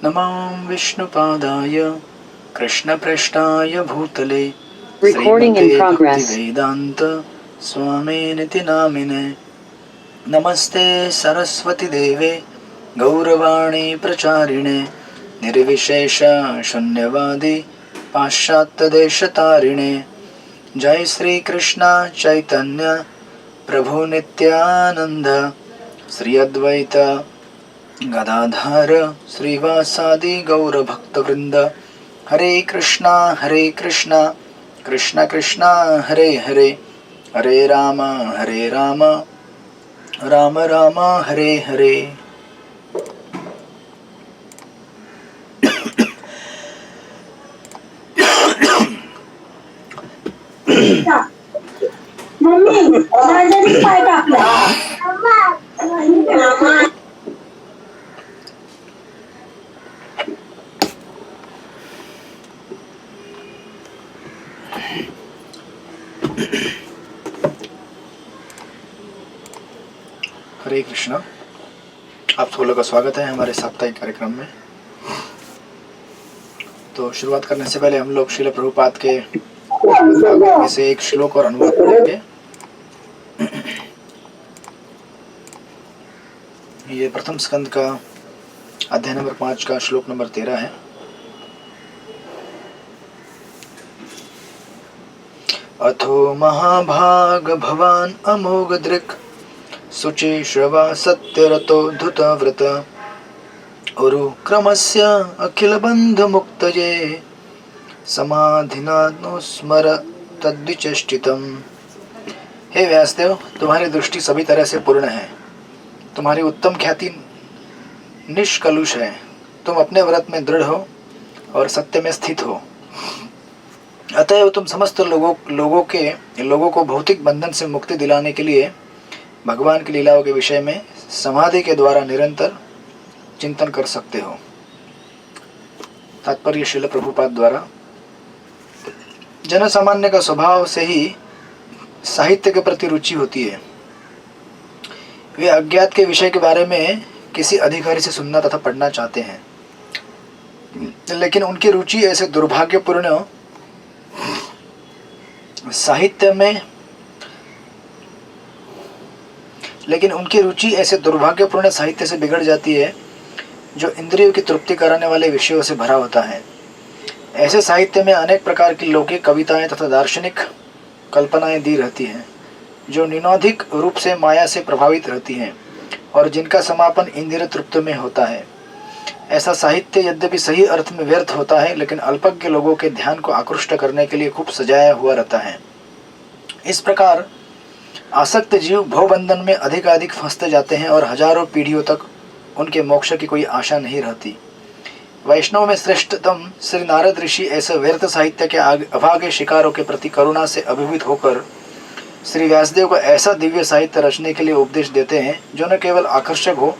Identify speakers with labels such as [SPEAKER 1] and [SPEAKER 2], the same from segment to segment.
[SPEAKER 1] नमो विष्णुपादाय कृष्णपृष्ठाय भूतले
[SPEAKER 2] Recording in
[SPEAKER 1] श्रीमते
[SPEAKER 2] progress.
[SPEAKER 1] भक्तिवेदान्त स्वामिनिति नामिने। नमस्ते सरस्वती देवे गौरवाणी प्रचारिणे निर्विशेष शून्यवादी पाश्चात्यदेशतारिणे। जय श्री कृष्ण चैतन्य प्रभु नित्यानंद श्री अद्वैत गदाधर श्रीवासादि गौर भक्तवृंद। हरे कृष्णा कृष्ण कृष्णा हरे हरे, हरे राम राम राम हरे हरे।
[SPEAKER 3] मम्मी माझ्याने पाय टाकला।
[SPEAKER 1] हरे कृष्णा, आप सब लोगों का स्वागत है हमारे साप्ताहिक कार्यक्रम में। तो शुरुआत करने से पहले हम लोग श्रील प्रभुपाद के भागवत में से एक श्लोक और अनुवाद करेंगे। ये प्रथम स्कंद का अध्याय नंबर 5 का श्लोक नंबर 13 है। अथो महाभाग भवान अमोघ दृक् शुचि श्रवा सत्यरतो धुतव्रत उरु क्रमस्य अखिल बंध मुक्तये समाधिनानुस्मर तद्विचेष्टितम्। हे व्यासदेव, तुम्हारी दृष्टि सभी तरह से पूर्ण है, तुम्हारी उत्तम ख्याति निष्कलुष है, तुम अपने व्रत में दृढ़ हो और सत्य में स्थित हो। अतएव तुम समस्त लोगों को भौतिक बंधन से मुक्ति दिलाने के लिए भगवान की लीलाओं के विषय में समाधि के द्वारा निरंतर चिंतन कर सकते हो। तात्पर्य श्रील प्रभुपाद द्वारा। जन सामान्य का स्वभाव से ही साहित्य के प्रति रुचि होती है। वे अज्ञात के विषय के बारे में किसी अधिकारी से सुनना तथा पढ़ना चाहते हैं, लेकिन उनकी रुचि ऐसे दुर्भाग्यपूर्ण साहित्य से बिगड़ जाती है जो इंद्रियों की तृप्ति कराने वाले विषयों से भरा होता है। ऐसे साहित्य में अनेक प्रकार की लौकिक कविताएं तथा दार्शनिक कल्पनाएं दी रहती हैं, जो निनोधिक रूप से माया से प्रभावित रहती हैं और जिनका समापन इंद्रिय तृप्त में होता है। ऐसा साहित्य यद्यपि सही अर्थ में व्यर्थ होता है, लेकिन अल्पज्ञ लोगों के ध्यान को आकृष्ट करने के लिए खूब सजाया हुआ रहता है। इस प्रकार आसक्त जीव भवबंधन में अधिकाधिक फंसते जाते हैं और हजारों पीढ़ियों तक उनके मोक्ष की कोई आशा नहीं रहती। वैष्णव में श्रेष्ठतम श्री नारद ऋषि ऐसे व्यर्थ साहित्य के अभागे शिकारों के प्रति करुणा से अभिभूत होकर श्री व्यासदेव को ऐसा दिव्य साहित्य रचने के लिए उपदेश देते हैं जो न केवल आकर्षक हो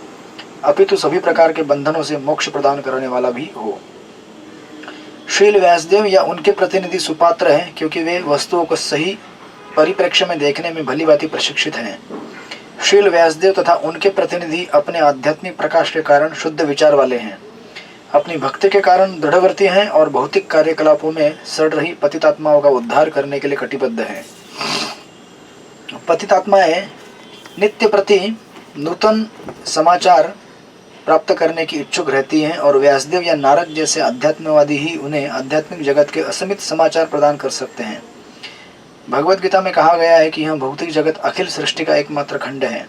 [SPEAKER 1] अपितु सभी प्रकार के बंधनों से मोक्ष प्रदान करने वाला भी हो। श्रील व्यासदेव या उनके प्रतिनिधि सुपात्र हैं, क्योंकि वे वस्तुओं को सही परिप्रेक्ष्य में देखने में भली भांति प्रशिक्षित हैं। श्रील व्यासदेव तथा उनके प्रतिनिधि अपने आध्यात्मिक प्रकाश के कारण शुद्ध विचार वाले हैं, अपनी भक्ति के कारण दृढ़वर्ती हैं और भौतिक कार्यकलापों में सड़ रही पतितात्माओं का उद्धार करने के लिए कटिबद्ध हैं। पतितात्माएं नित्य प्रति नूतन समाचार प्राप्त करने की इच्छुक रहती हैं और व्यासदेव या नारद जैसे अध्यात्मवादी ही उन्हें आध्यात्मिक जगत के असीमित समाचार प्रदान कर सकते हैं। भगवद गीता में कहा गया है कि यह भौतिक जगत अखिल सृष्टि का एकमात्र खंड है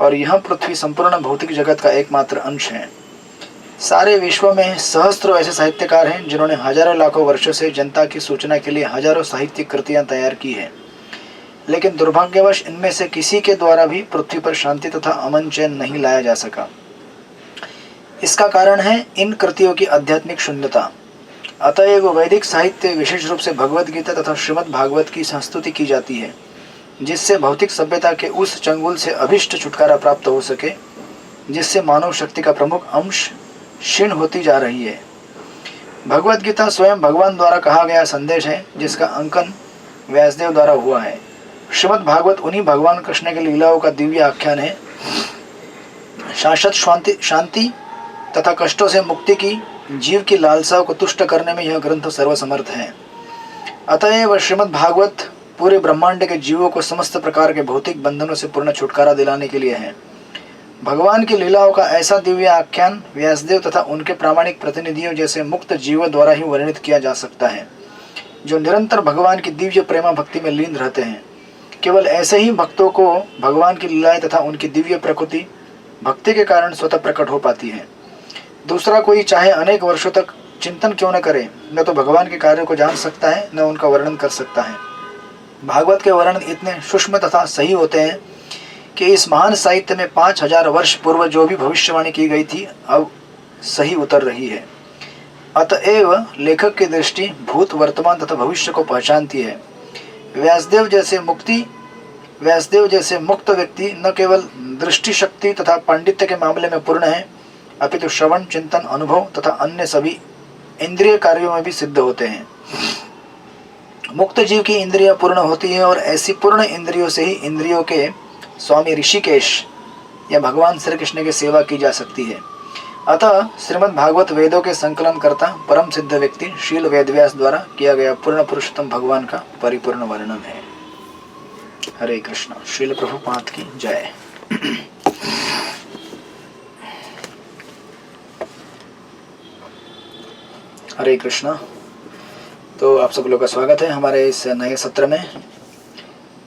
[SPEAKER 1] और यह पृथ्वी संपूर्ण भौतिक जगत का एकमात्र अंश है। सारे विश्व में सहस्त्रों ऐसे साहित्यकार हैं जिन्होंने हजारों लाखों वर्षों से जनता की सूचना के लिए हजारों साहित्यिक कृतियां तैयार की हैं, लेकिन दुर्भाग्यवश इनमें से किसी के द्वारा भी पृथ्वी पर शांति तथा अमन चैन नहीं लाया जा सका। इसका कारण है इन कृतियों की आध्यात्मिक शून्यता। अतएव वैदिक साहित्य विशेष रूप से भगवद गीता तथा श्रीमद् भागवत की संस्तुति की जाती है, जिससे भौतिक सभ्यता के उस चंगुल से अभिष्ट छुटकारा प्राप्त हो सके जिससे मानव शक्ति का प्रमुख अंश क्षीण होती जा रही है। भगवद गीता स्वयं भगवान द्वारा कहा गया संदेश है, जिसका अंकन व्यासदेव द्वारा हुआ है। श्रीमद् भागवत उन्हीं भगवान कृष्ण के लीलाओं का दिव्य आख्यान है। शाश्वत शांति तथा कष्टों से मुक्ति की जीव की लालसाओं को तुष्ट करने में यह ग्रंथ सर्वसमर्थ है। अतएव श्रीमद् भागवत पूरे ब्रह्मांड के जीवों को समस्त प्रकार के भौतिक बंधनों से पूर्ण छुटकारा दिलाने के लिए है। भगवान की लीलाओं का ऐसा दिव्य आख्यान व्यासदेव तथा उनके प्रामाणिक प्रतिनिधियों जैसे मुक्त जीवों द्वारा ही वर्णित किया जा सकता है, जो निरंतर भगवान की दिव्य प्रेमा भक्ति में लीन रहते हैं। केवल ऐसे ही भक्तों को भगवान की लीलाएं तथा उनकी दिव्य प्रकृति भक्ति के कारण स्वतः प्रकट हो पाती है। दूसरा कोई चाहे अनेक वर्षों तक चिंतन क्यों न करे, न तो भगवान के कार्यों को जान सकता है, न उनका वर्णन कर सकता है। भागवत के वर्णन इतने सूक्ष्म तथा सही होते हैं कि इस महान साहित्य में 5000 वर्ष पूर्व जो भी भविष्यवाणी की गई थी अब सही उतर रही है। अतएव लेखक की दृष्टि भूत, वर्तमान तथा भविष्य को पहचानती है। व्यासदेव जैसे मुक्त व्यक्ति न केवल दृष्टि शक्ति तथा पांडित्य के मामले में पूर्ण है, अपितु श्रवण, चिंतन, अनुभव तथा अन्य सभी इंद्रिय कार्यों में भी सिद्ध होते हैं। मुक्त जीव की इंद्रियां पूर्ण होती है और ऐसी पूर्ण इंद्रियों से ही इंद्रियों के स्वामी ऋषिकेश या भगवान श्री कृष्ण की सेवा की जा सकती है। अतः श्रीमद् भागवत वेदों के संकलन करता परम सिद्ध व्यक्ति शील वेदव्यास द्वारा किया गया पूर्ण पुरुषोत्तम भगवान का परिपूर्ण वर्णन है। हरे कृष्ण। शील प्रभुपाद की जय। हरे कृष्ण। तो आप सब लोग का स्वागत है हमारे इस नए सत्र में।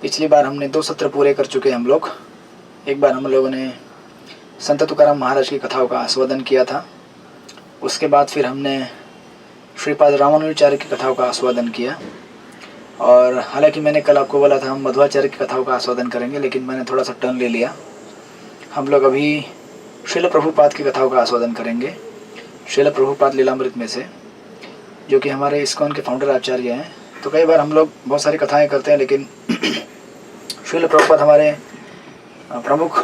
[SPEAKER 1] पिछली बार हमने 2 सत्र पूरे कर चुके हैं हम लोग। एक बार हम लोगों ने संत तुकाराम महाराज की कथाओं का आस्वादन किया था, उसके बाद फिर हमने श्रीपाद रामानुजाचार्य की कथाओं का आस्वादन किया। और हालांकि मैंने कल आपको बोला था हम मध्वाचार्य की कथाओं का आस्वादन करेंगे, लेकिन मैंने थोड़ा सा टर्न ले लिया। हम लोग अभी शील प्रभुपाद की कथाओं का आस्वादन करेंगे, शील प्रभुपाद लीलामृत में से, जो कि हमारे इस्कॉन के फाउंडर आचार्य हैं। तो कई बार हम लोग बहुत सारी कथाएं करते हैं, लेकिन शील प्रभुपाद हमारे प्रमुख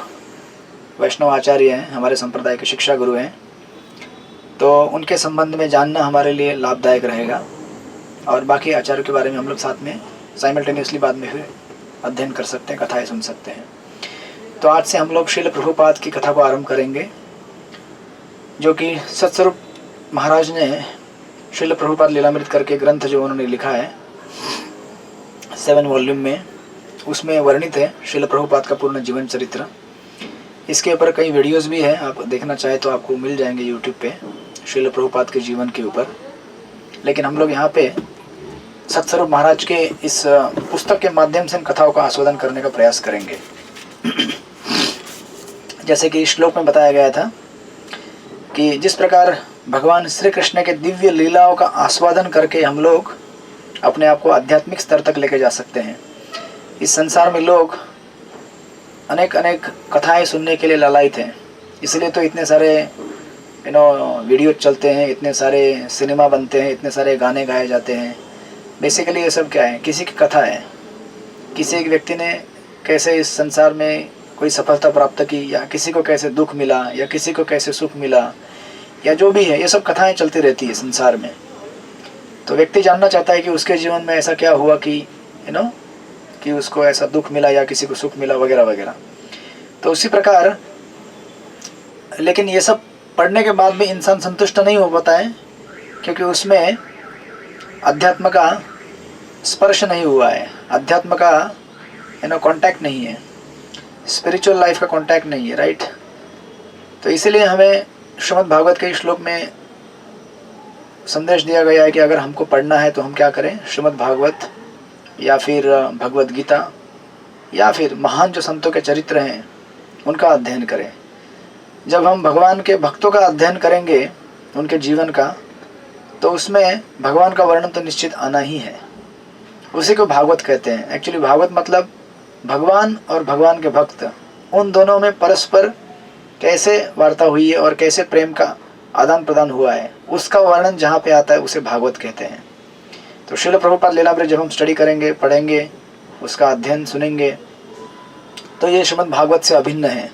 [SPEAKER 1] वैष्णव आचार्य हैं, हमारे संप्रदाय के शिक्षा गुरु हैं। तो उनके संबंध में जानना हमारे लिए लाभदायक रहेगा और बाकी आचार्यों के बारे में हम लोग साथ में साइमल्टेनियसली बाद में फिर अध्ययन कर सकते हैं, कथाएं सुन सकते हैं। तो आज से हम लोग शील प्रभुपाद की कथा को आरंभ करेंगे, जो कि सत्स्वरूप महाराज ने शील प्रभुपाद लीलामृत करके ग्रंथ जो उन्होंने लिखा है 7 वॉल्यूम में, उसमें वर्णित है शील प्रभुपाद का पूर्ण जीवन चरित्र। इसके ऊपर कई वीडियोस भी हैं, आप देखना चाहे तो आपको मिल जाएंगे यूट्यूब पे शील प्रभुपाद के जीवन के ऊपर। लेकिन हम लोग यहाँ पे सत्स्वरूप महाराज के इस पुस्तक के माध्यम से इन कथाओं का आस्वादन करने का प्रयास करेंगे। जैसे कि इस श्लोक में बताया गया था कि जिस प्रकार भगवान श्री कृष्ण के दिव्य लीलाओं का आस्वादन करके हम लोग अपने आप को आध्यात्मिक स्तर तक लेके जा सकते हैं। इस संसार में लोग अनेक कथाएं सुनने के लिए लालायित हैं, इसलिए तो इतने सारे वीडियो चलते हैं, इतने सारे सिनेमा बनते हैं, इतने सारे गाने गाए जाते हैं। बेसिकली ये सब क्या है, किसी की कथा है, किसी एक व्यक्ति ने कैसे इस संसार में कोई सफलता प्राप्त की, या किसी को कैसे दुख मिला, या किसी को कैसे सुख मिला, या जो भी है, ये सब कथाएं चलती रहती है संसार में। तो व्यक्ति जानना चाहता है कि उसके जीवन में ऐसा क्या हुआ कि कि उसको ऐसा दुख मिला या किसी को सुख मिला वगैरह वगैरह। तो उसी प्रकार, लेकिन ये सब पढ़ने के बाद भी इंसान संतुष्ट नहीं हो पाता है, क्योंकि उसमें अध्यात्म का स्पर्श नहीं हुआ है, अध्यात्म का कांटेक्ट नहीं है, स्पिरिचुअल लाइफ का कांटेक्ट नहीं है, राइट। तो इसीलिए हमें श्रीमद् भागवत के श्लोक में संदेश दिया गया है कि अगर हमको पढ़ना है तो हम क्या करें, श्रीमद् भागवत या फिर भगवद गीता या फिर महान जो संतों के चरित्र हैं उनका अध्ययन करें। जब हम भगवान के भक्तों का अध्ययन करेंगे उनके जीवन का, तो उसमें भगवान का वर्णन तो निश्चित आना ही है। उसी को भागवत कहते हैं। एक्चुअली भागवत मतलब भगवान और भगवान के भक्त, उन दोनों में परस्पर कैसे वार्ता हुई है और कैसे प्रेम का आदान प्रदान हुआ है, उसका वर्णन जहाँ पे आता है उसे भागवत कहते हैं। तो शील प्रभुपाद लीलामृत जब हम स्टडी करेंगे, पढ़ेंगे, उसका अध्ययन सुनेंगे, तो ये श्रीमद् भागवत से अभिन्न है।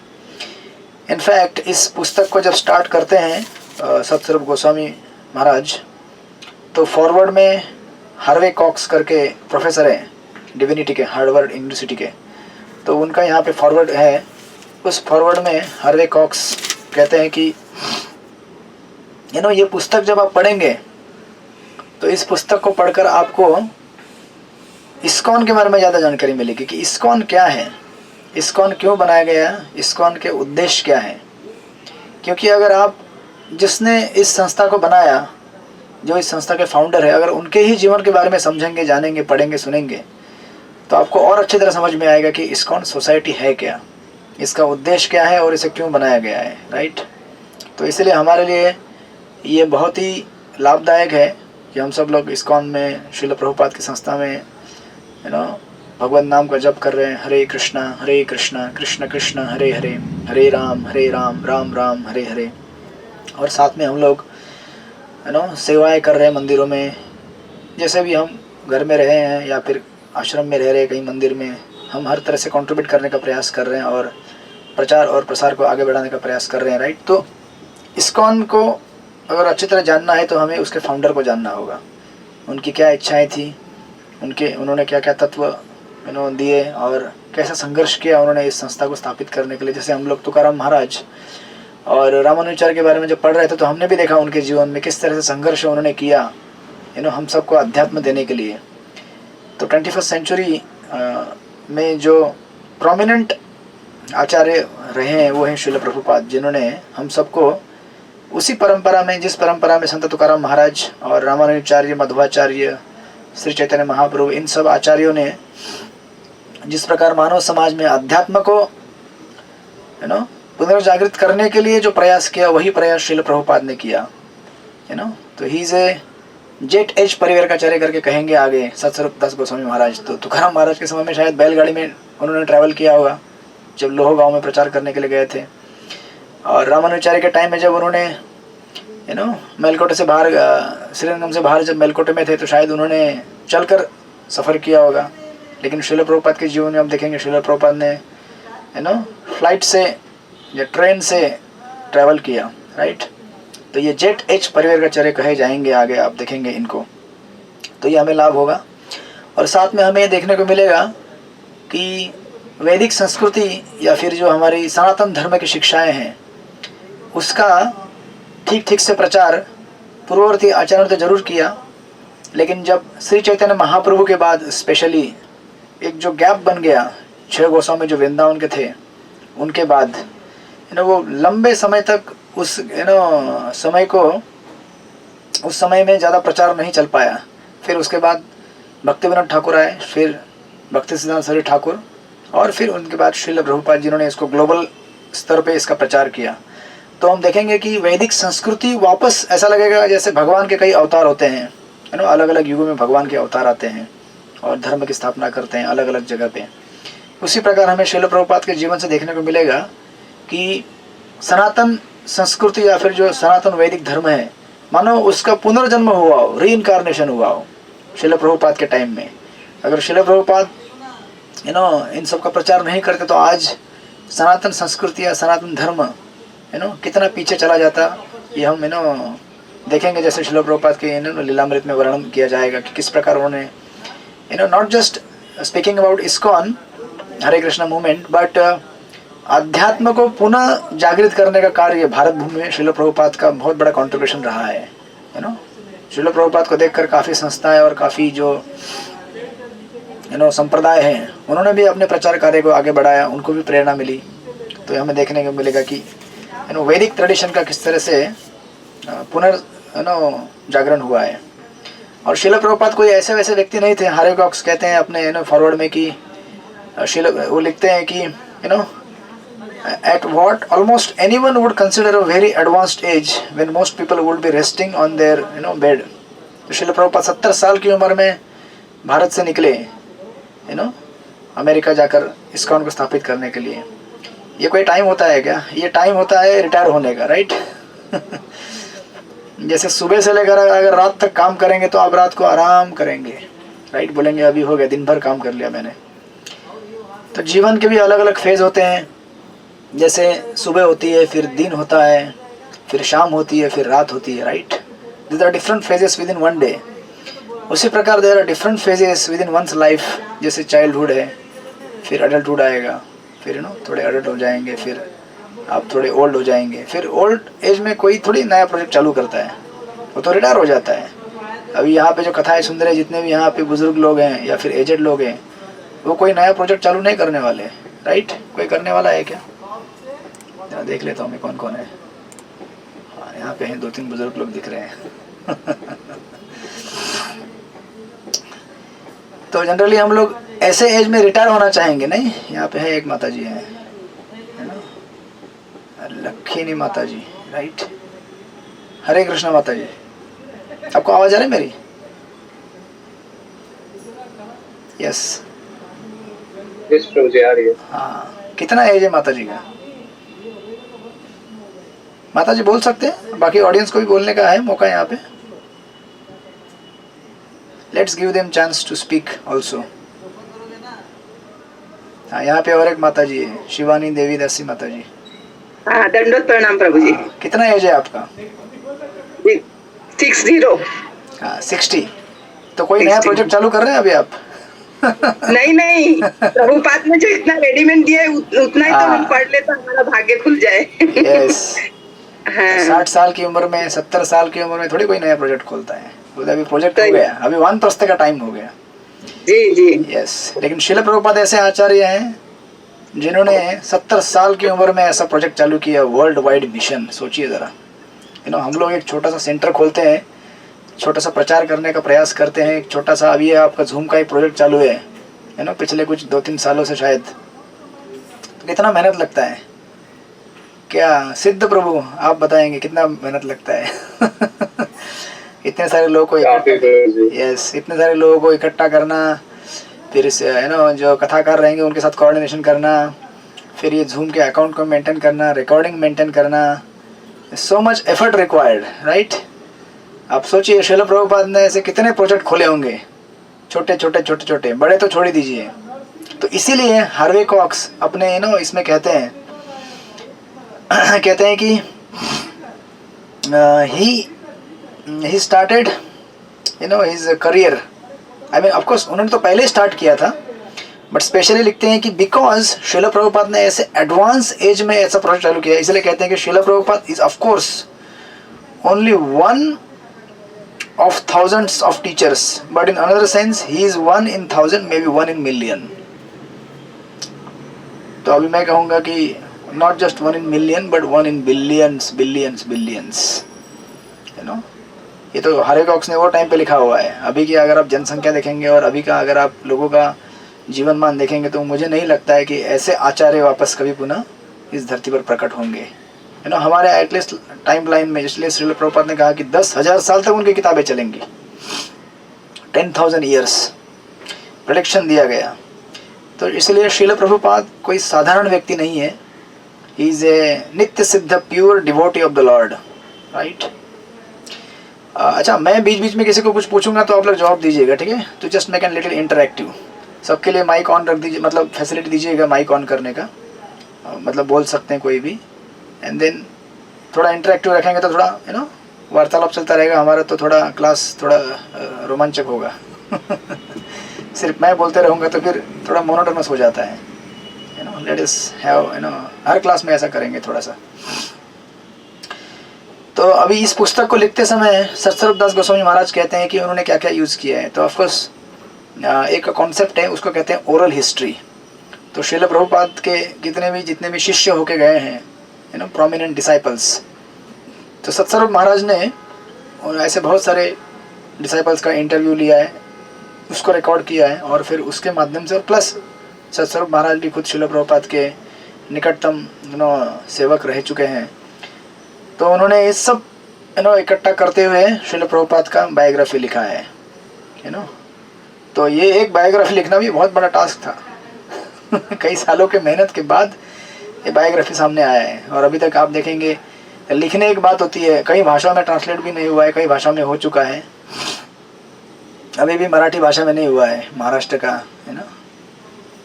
[SPEAKER 1] इनफैक्ट इस पुस्तक को जब स्टार्ट करते हैं सत्स्वरूप गोस्वामी महाराज, तो फॉरवर्ड में हार्वे कॉक्स करके प्रोफेसर हैं डिविनिटी के, हार्वर्ड यूनिवर्सिटी के, तो उनका यहाँ पे फॉरवर्ड है। उस फॉरवर्ड में हार्वे कॉक्स कहते हैं कि ये पुस्तक जब आप पढ़ेंगे तो इस पुस्तक को पढ़कर आपको इस्कॉन के बारे में ज़्यादा जानकारी मिलेगी कि इस्कॉन क्या है, इस्कॉन क्यों बनाया गया, इस्कॉन के उद्देश्य क्या है। क्योंकि अगर आप जिसने इस संस्था को बनाया, जो इस संस्था के फाउंडर है, अगर उनके ही जीवन के बारे में समझेंगे, जानेंगे, पढ़ेंगे, सुनेंगे, तो आपको और अच्छी तरह समझ में आएगा कि इस्कॉन सोसाइटी है क्या, इसका उद्देश्य क्या है और इसे क्यों बनाया गया है, राइट। तो इसलिए हमारे लिए ये बहुत ही लाभदायक है कि हम सब लोग इस्कॉन में, श्रील प्रभुपाद की संस्था में भगवत नाम का जप कर रहे हैं। हरे कृष्णा कृष्ण कृष्ण हरे हरे, हरे राम राम राम हरे हरे। और साथ में हम लोग सेवाएं कर रहे हैं मंदिरों में। जैसे भी हम घर में रहे हैं या फिर आश्रम में रह रहे हैं, कहीं मंदिर में, हम हर तरह से कंट्रीब्यूट करने का प्रयास कर रहे हैं और प्रचार और प्रसार को आगे बढ़ाने का प्रयास कर रहे हैं, राइट। तो इस्कॉन को अगर अच्छी तरह जानना है तो हमें उसके फाउंडर को जानना होगा, उनकी क्या इच्छाएं थी, उन्होंने क्या क्या तत्व दिए और कैसा संघर्ष किया उन्होंने इस संस्था को स्थापित करने के लिए। जैसे हम लोग तुकाराम महाराज और रामानुजाचार्य के बारे में जब पढ़ रहे थे तो हमने भी देखा उनके जीवन में किस तरह से संघर्ष उन्होंने किया हम सबको अध्यात्म देने के लिए। तो 21वीं सेंचुरी में जो प्रोमिनेंट आचार्य रहे हैं वो हैं श्रील प्रभुपाद, जिन्होंने हम सबको उसी परंपरा में, जिस परंपरा में संत तुकाराम महाराज और रामानुजाचार्य, मध्वाचार्य, श्री चैतन्य महाप्रभु, इन सब आचार्यों ने जिस प्रकार मानव समाज में अध्यात्म को पुनर्जागृत करने के लिए जो प्रयास किया, वही प्रयास श्रील प्रभुपाद ने किया। तो ही इज ए जेट एज परिवार का चर्य करके कहेंगे आगे सतस्वरूप दास गोस्वामी महाराज। तो तुकाराम महाराज के समय में शायद बैलगाड़ी में उन्होंने ट्रैवल किया होगा जब लोहो गांव में प्रचार करने के लिए गए थे। और रामानुजाचार्य के टाइम में जब उन्होंने मेलकोटे से बाहर, श्रीरंगम से बाहर जब मेलकोटे में थे तो शायद उन्होंने चलकर सफ़र किया होगा। लेकिन श्रील प्रभुपाद के जीवन में हम देखेंगे श्रील प्रभुपाद ने फ्लाइट से या ट्रेन से ट्रैवल किया, राइट। तो ये जेट एज परिवार का चर्य कहे जाएंगे आगे, आप देखेंगे इनको, तो ये हमें लाभ होगा। और साथ में हमें देखने को मिलेगा कि वैदिक संस्कृति या फिर जो हमारी सनातन धर्म की शिक्षाएं हैं उसका ठीक से प्रचार पूर्ववर्ती आचार्यों ने तो जरूर किया, लेकिन जब श्री चैतन्य महाप्रभु के बाद स्पेशली एक जो गैप बन गया, 6 गोस्वामी जो वृंदावन के थे उनके बाद वो लंबे समय तक उस समय में ज़्यादा प्रचार नहीं चल पाया। फिर उसके बाद भक्ति विनोद ठाकुर आए, फिर भक्ति सिद्धांत सरस्वती ठाकुर, और फिर उनके बाद श्रील प्रभुपाद जिन्होंने इसको ग्लोबल स्तर पे इसका प्रचार किया। तो हम देखेंगे कि वैदिक संस्कृति वापस, ऐसा लगेगा जैसे भगवान के कई अवतार होते हैं, अलग अलग युगों में भगवान के अवतार आते हैं और धर्म की स्थापना करते हैं अलग अलग जगह पे। उसी प्रकार हमें श्रील प्रभुपाद के जीवन से देखने को मिलेगा कि सनातन संस्कृति या फिर जो सनातन वैदिक धर्म है, मानो उसका पुनर्जन्म हुआ हो, रीइंकारनेशन हुआ हो श्रील प्रभुपाद के टाइम में। अगर श्रील प्रभुपाद इन सब का प्रचार नहीं करते तो आज सनातन संस्कृति या सनातन धर्म कितना पीछे चला जाता, ये हम देखेंगे। जैसे श्रील प्रभुपाद के लीलामृत में वर्णन किया जाएगा कि किस प्रकार उन्होंने not just speaking about ISKCON Hare Krishna movement, but अध्यात्म को पुनः जागृत करने का कार्य भारत भूमि में श्रील प्रभुपाद का बहुत बड़ा कंट्रीब्यूशन रहा है। श्रील प्रभुपाद को देखकर काफ़ी संस्थाएं और काफ़ी जो संप्रदाय हैं उन्होंने भी अपने प्रचार कार्य को आगे बढ़ाया, उनको भी प्रेरणा मिली। तो हमें देखने को मिलेगा कि वैदिक ट्रेडिशन का किस तरह से जागरण हुआ है। और श्रील प्रभुपाद कोई ऐसे वैसे व्यक्ति नहीं थे। हारे कॉक्स कहते हैं अपने फॉरवर्ड में कि वो लिखते हैं कि at what almost anyone would consider a very advanced age when most people would be resting on their bed। तो श्रील प्रभुपाद 70 साल की उम्र में भारत से निकले अमेरिका जाकर इस्कॉन को स्थापित करने के लिए। ये कोई टाइम होता है क्या? ये टाइम होता है रिटायर होने का, राइट। जैसे सुबह से लेकर अगर रात तक काम करेंगे तो आप रात को आराम करेंगे, राइट, बोलेंगे अभी हो गया, दिन भर काम कर लिया मैंने। तो जीवन के भी अलग अलग फेज होते हैं, जैसे सुबह होती है, फिर दिन होता है, फिर शाम होती है, फिर रात होती है, right. This are different phases within one day. उसी प्रकार there are different phases within one's life. जैसे चाइल्डहुड है, फिर अडल्टहुड आएगा, फिर थोड़े अडल्ट हो जाएंगे, फिर आप थोड़े ओल्ड हो जाएंगे, फिर ओल्ड एज में कोई थोड़ी नया प्रोजेक्ट चालू करता है, वो तो रिटायर हो जाता है। अभी यहाँ पे जो कथाएं सुन रहे हैं, जितने भी यहाँ पे बुजुर्ग लोग हैं या फिर एजेड लोग हैं, वो कोई नया प्रोजेक्ट चालू नहीं करने वाले, राइट? कोई करने वाला है क्या? जरा देख लेता हूँ मैं कौन कौन है। हाँ, यहाँ पे हैं 2-3 बुजुर्ग लोग दिख रहे हैं। तो जनरली हम लोग ऐसे एज में रिटायर होना चाहेंगे, नहीं? यहाँ पे है एक माता जी है ना, लक्ष्मी माता जी, राइट? हरे कृष्णा माता जी, आपको आवाज आ रही है मेरी? यस,
[SPEAKER 2] प्रभु जी आ रही है।
[SPEAKER 1] हाँ। कितना एज है माता जी का? माता जी बोल सकते हैं, बाकी ऑडियंस को भी बोलने का है मौका यहाँ पे। Let's give them chance to speak also. हाँ, यहाँ पे और एक माता जी है, शिवानी देवी दासी माता जी।
[SPEAKER 4] हाँ, दंडोत प्रणाम प्रभु जी।
[SPEAKER 1] हाँ, कितना एज है आपका?
[SPEAKER 4] 60।
[SPEAKER 1] हाँ, 60। तो कोई नया प्रोजेक्ट चालू कर रहे हैं अभी आप?
[SPEAKER 4] नहीं, प्रभुपाद ने जो इतना रेडीमेड दिया है उतना ही तो हम पढ़ ले तो हमारा भाग्य खुल जाए।
[SPEAKER 1] यस।
[SPEAKER 4] हाँ।
[SPEAKER 1] 60 साल की उम्र में, 70 साल की उम्र में थोड़ी कोई नया प्रोजेक्ट खोलता है। बोले अभी प्रोजेक्ट हो गया, अभी वानप्रस्थ का टाइम हो गया।
[SPEAKER 4] जी।
[SPEAKER 1] यस, लेकिन श्रील प्रभुपाद ऐसे आचार्य हैं जिन्होंने 70 साल की उम्र में ऐसा प्रोजेक्ट चालू किया, वर्ल्ड वाइड मिशन। सोचिए ज़रा, हम लोग एक छोटा सा सेंटर खोलते हैं, छोटा सा प्रचार करने का प्रयास करते हैं, एक छोटा सा, अभी आपका जूम का एक प्रोजेक्ट चालू है पिछले कुछ 2-3 सालों से शायद। तो कितना मेहनत लगता है, क्या सिद्ध प्रभु आप बताएंगे कितना मेहनत लगता है? इतने सारे लोगों को इतने सारे लोगों को इकट्ठा करना, फिर जो कथाकार रहेंगे उनके साथ कोऑर्डिनेशन करना, फिर ये जूम के अकाउंट को मेंटेन करना, रिकॉर्डिंग मेंटेन करना, so much effort required, right? आप सोचिए श्रील प्रभुपाद ने ऐसे कितने प्रोजेक्ट खोले होंगे, छोटे, बड़े तो छोड़ ही दीजिए। तो इसीलिए हार्वे कॉक्स अपने इसमें कहते हैं कि he started his career, I mean of course उन्होंने तो पहले स्टार्ट किया था, बट स्पेशली लिखते हैं कि बिकॉज श्रील प्रभुपाद ने ऐसे एडवांस एज में ऐसा प्रोजेक्ट चालू किया, इसलिए कहते हैं कि Srila Prabhupada is of course only one of thousands of teachers, but in another sense he is 1 in 1000, maybe 1 in million. तो अभी मैं कहूँगा कि not just 1 in million but 1 in billions. ये तो हार्वे कॉक्स ने वो टाइम पे लिखा हुआ है। अभी की अगर आप जनसंख्या देखेंगे और अभी का अगर आप लोगों का जीवन मान देखेंगे, तो मुझे नहीं लगता है कि ऐसे आचार्य वापस कभी पुनः इस धरती पर प्रकट होंगे। हमारे एटलीस्ट टाइम लाइन में, इसलिए श्रील प्रभुपाद ने कहा कि 10,000 साल तक उनकी किताबें चलेंगी, 10,000 ईयर्स प्रेडिक्शन दिया गया। तो इसलिए श्रील प्रभुपाद कोई साधारण व्यक्ति नहीं है, ही इज ए नित्य सिद्ध pure devotee of the Lord, right? अच्छा, मैं बीच बीच में किसी को कुछ पूछूंगा तो आप लोग जवाब दीजिएगा, ठीक है? तो just make an little interactive. सबके लिए माइक ऑन रख दीजिए, मतलब फैसिलिटी दीजिएगा माइक ऑन करने का, मतलब बोल सकते हैं कोई भी, एंड देन थोड़ा इंटरेक्टिव रखेंगे तो थोड़ा वार्तालाप चलता रहेगा हमारा, तो थोड़ा क्लास थोड़ा रोमांचक होगा। सिर्फ मैं बोलते रहूँगा तो फिर थोड़ा मोनोटोनस हो जाता है। Let us have her class में ऐसा करेंगे थोड़ा सा। तो अभी इस पुस्तक को लिखते समय सत्स्वरूप दास गोस्वामी महाराज कहते हैं कि उन्होंने क्या क्या यूज़ किया है। तो ऑफकोर्स एक कॉन्सेप्ट है, उसको कहते हैं ओरल हिस्ट्री। तो श्रील प्रभुपाद के जितने भी शिष्य होके गए हैं, प्रोमिनेंट डिसाइपल्स, तो सत्स्वरूप महाराज ने और ऐसे बहुत सारे डिसाइपल्स का इंटरव्यू लिया है, उसको रिकॉर्ड किया है, और फिर उसके माध्यम से, और प्लस सत्स्वरूप महाराज भी खुद श्रील प्रभुपाद के निकटतम सेवक रह चुके हैं। तो उन्होंने इस सब इकट्ठा करते हुए श्रील प्रभुपाद का बायोग्राफी लिखा है। तो ये एक बायोग्राफी लिखना भी बहुत बड़ा टास्क था। कई सालों के मेहनत के बाद ये बायोग्राफी सामने आया है, और अभी तक आप देखेंगे लिखने एक बात होती है, कई भाषाओं में ट्रांसलेट भी नहीं हुआ है, कई भाषाओं में हो चुका है, अभी भी मराठी भाषा में नहीं हुआ है, महाराष्ट्र का,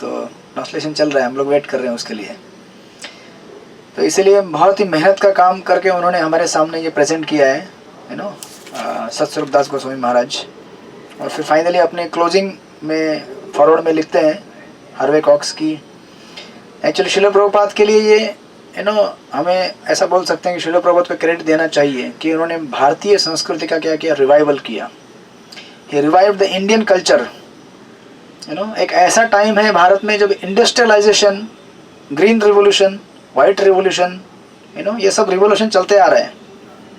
[SPEAKER 1] तो ट्रांसलेशन चल रहा है, हम लोग वेट कर रहे हैं उसके लिए। तो इसलिए बहुत ही मेहनत का काम करके उन्होंने हमारे सामने ये प्रेजेंट किया है, सत्स्वरूप दास गोस्वामी महाराज। और फिर फाइनली अपने क्लोजिंग में फॉरवर्ड में लिखते हैं हार्वे कॉक्स की, एक्चुअली श्रील प्रभुपाद के लिए ये हमें ऐसा बोल सकते हैं कि श्रील प्रभुपाद को क्रेडिट देना चाहिए कि उन्होंने भारतीय संस्कृति का क्या किया, रिवाइवल किया। He revive the Indian culture. एक ऐसा टाइम है भारत में जब industrialisation, green revolution, white revolution, ये सब रिवोल्यूशन चलते आ रहे हैं,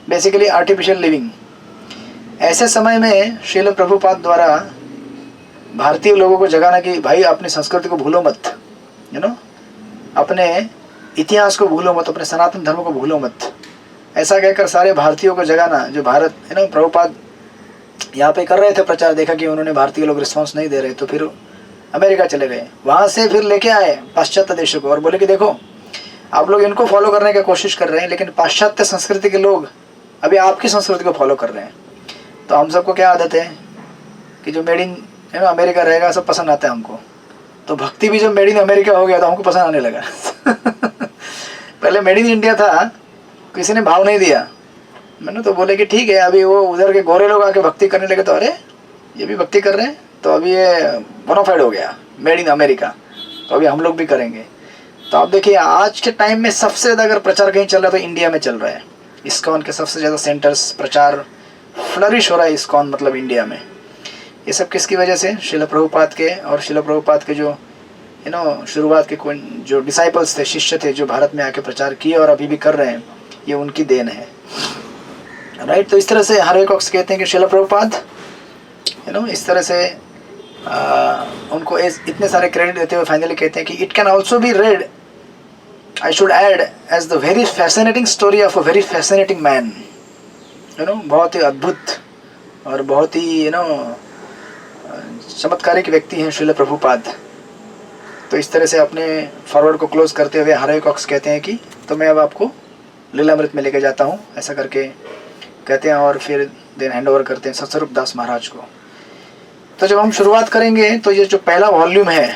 [SPEAKER 1] बेसिकली आर्टिफिशियल लिविंग। ऐसे समय में श्रील प्रभुपाद द्वारा भारतीय लोगों को जगाना कि भाई अपनी संस्कृति को भूलो मत, अपने इतिहास को भूलो मत, अपने सनातन धर्म को भूलो मत, ऐसा कहकर सारे भारतीयों को जगाना। जो भारत प्रभुपाद यहाँ पे कर रहे थे प्रचार, देखा कि उन्होंने भारतीय लोग रिस्पांस नहीं दे रहे, तो फिर अमेरिका चले गए। वहाँ से फिर लेके आए पाश्चात्य देशों को और बोले कि देखो आप लोग इनको फॉलो करने की कोशिश कर रहे हैं, लेकिन पाश्चात्य संस्कृति के लोग अभी आपकी संस्कृति को फॉलो कर रहे हैं। तो हम सबको क्या आदत है कि जो मेड इन अमेरिका रहेगा सब पसंद आता है हमको। तो भक्ति भी जब मेड इन अमेरिका हो गया तो हमको पसंद आने लगा। पहले मेड इन इंडिया था, किसी ने भाव नहीं दिया। मैंने तो बोले कि ठीक है, अभी वो उधर के गोरे लोग आके भक्ति करने लगे तो अरे ये भी भक्ति कर रहे हैं, तो अभी ये बोनाफाइड हो गया मेड इन अमेरिका, तो अभी हम लोग भी करेंगे। तो आप देखिए आज के टाइम में सबसे ज़्यादा अगर प्रचार कहीं चल रहा है तो इंडिया में चल रहा है। इस्कॉन के सबसे ज़्यादा सेंटर्स, प्रचार फ्लरिश हो रहा है इस्कॉन मतलब इंडिया में। ये सब किसकी वजह से? श्रील प्रभुपाद के, और श्रील प्रभुपाद के जो शुरुआत के जो डिसाइपल्स थे, शिष्य थे, जो भारत में आके प्रचार किए और अभी भी कर रहे हैं, ये उनकी देन है। राइट। तो इस तरह से हार्वे कॉक्स कहते हैं कि श्रील प्रभुपाद इस तरह से उनको इतने सारे क्रेडिट देते हुए फाइनली कहते हैं कि it can also be read, I should add, as the very fascinating story of a very fascinating man. बहुत ही अद्भुत और बहुत ही चमत्कारिक व्यक्ति हैं श्रील प्रभुपाद। तो इस तरह से अपने फॉरवर्ड को क्लोज करते हुए हार्वे कॉक्स कहते हैं कि तो मैं अब आपको लीलामृत में लेके जाता हूँ, ऐसा करके कहते हैं, और फिर देन हैंड ओवर करते हैं सत्स्वरूप दास महाराज को। तो जब हम शुरुआत करेंगे तो ये जो पहला वॉल्यूम है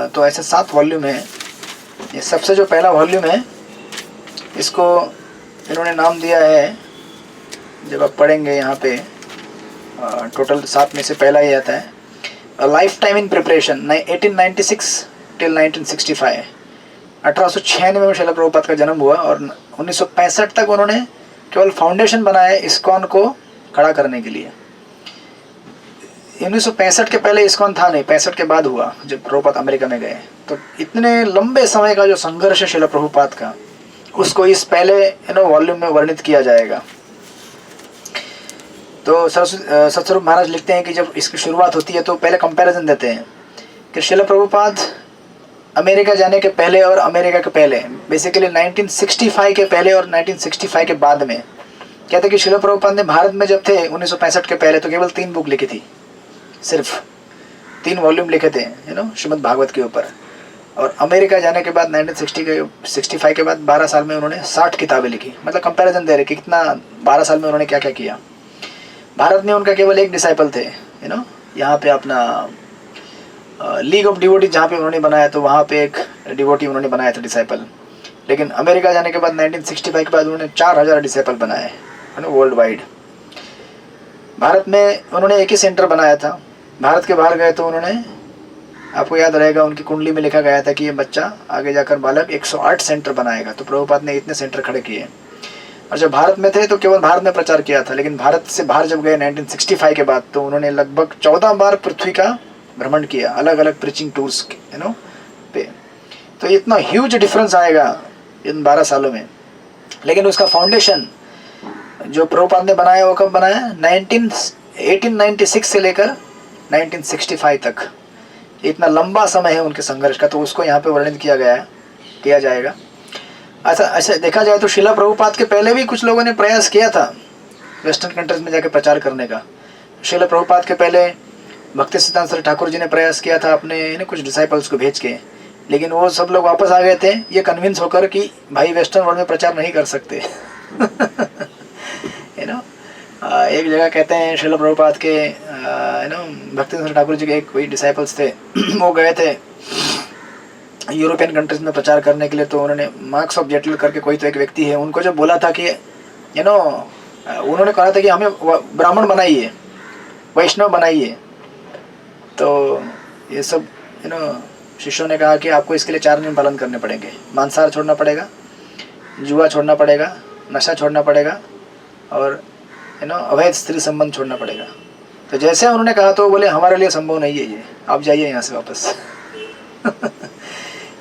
[SPEAKER 1] तो ऐसे 7 वॉल्यूम है। ये सबसे जो पहला वॉल्यूम है इसको इन्होंने नाम दिया है, जब आप पढ़ेंगे यहाँ पे टोटल 7 में से पहला ही आता है, life time in preparation 1896 till 1965। 1896 में श्रील प्रभुपाद का जन्म हुआ और 1965 तक उन्होंने केवल फाउंडेशन बनाया इस्कॉन को खड़ा करने के लिए। 1965 के पहले इस्कॉन था नहीं, 65 के बाद हुआ जब प्रभुपाद अमेरिका में गए। तो इतने लंबे समय का जो संघर्ष है श्रील प्रभुपाद का, उसको इस पहले वॉल्यूम में वर्णित किया जाएगा। तो सत्स्वरूप महाराज लिखते हैं कि जब इसकी शुरुआत होती है तो पहले कंपैरिजन देते हैं कि श्रील प्रभुपाद अमेरिका जाने के पहले और अमेरिका के पहले, बेसिकली 1965 के पहले और 1965 के बाद में। कहते हैं कि श्रील प्रभुपाद ने भारत में जब थे 1965 के पहले तो केवल 3 बुक लिखी थी, सिर्फ 3 वॉल्यूम लिखे थे श्रीमद् भागवत के ऊपर। और अमेरिका जाने के बाद 1965 के बाद 12 साल में उन्होंने 60 किताबें लिखी। मतलब कंपैरिजन दे रहे कि कितना 12 साल में उन्होंने क्या क्या किया। भारत में उनका केवल एक डिसाइपल थे, यहाँ पे अपना लीग ऑफ डिवोटी जहाँ पे उन्होंने बनाया, तो वहाँ पे एक डिवोटी उन्होंने बनाया था डिसाइपल। लेकिन अमेरिका जाने के बाद 1965 के बाद उन्होंने 4000 डिसाइपल बनाए वर्ल्ड वाइड। भारत में उन्होंने एक ही सेंटर बनाया था। भारत के बाहर गए तो उन्होंने, आपको याद रहेगा उनकी कुंडली में लिखा गया था कि ये बच्चा आगे जाकर बालक 108 सेंटर बनाएगा। तो प्रभुपाद ने इतने सेंटर खड़े किए। और जब भारत में थे तो केवल भारत में प्रचार किया था, लेकिन भारत से बाहर जब गए 1965 के बाद तो उन्होंने लगभग 14 बार पृथ्वी का भ्रमण किया, अलग अलग प्रीचिंग टूर्स पे। तो इतना ह्यूज डिफरेंस आएगा इन 12 सालों में। लेकिन उसका फाउंडेशन जो प्रभुपाद ने बनाया वो कब बनाया? 1896 से लेकर 1965 तक। इतना लंबा समय है उनके संघर्ष का, तो उसको यहाँ पे वर्णित किया जाएगा। अच्छा देखा जाए तो श्रील प्रभुपाद के पहले भी कुछ लोगों ने प्रयास किया था वेस्टर्न कंट्रीज में जाके प्रचार करने का। श्रील प्रभुपाद के पहले भक्ति सिद्धांत सरस्वती ठाकुर जी ने प्रयास किया था अपने कुछ डिसाइपल्स को भेज के, लेकिन वो सब लोग वापस आ गए थे ये कन्विंस होकर कि भाई वेस्टर्न वर्ल्ड में प्रचार नहीं कर सकते। एक जगह कहते हैं श्रील प्रभुपाद के भक्ति सिद्धांत ठाकुर जी के एक कोई डिसाइपल्स थे, वो गए थे यूरोपियन कंट्रीज में प्रचार करने के लिए। तो उन्होंने मार्क्स ऑफ जेटल करके कोई तो एक व्यक्ति है, उनको जब बोला था कि उन्होंने कहा था कि हमें ब्राह्मण बनाइए, वैष्णव बनाइए, तो ये सब शिष्यों ने कहा कि आपको इसके लिए 4 नियम पालन करने पड़ेंगे। मांसाहार छोड़ना पड़ेगा, जुआ छोड़ना पड़ेगा, नशा छोड़ना पड़ेगा और अवैध स्त्री संबंध छोड़ना पड़ेगा। तो जैसे उन्होंने कहा तो वो बोले हमारे लिए संभव नहीं है ये, आप जाइए यहाँ से वापस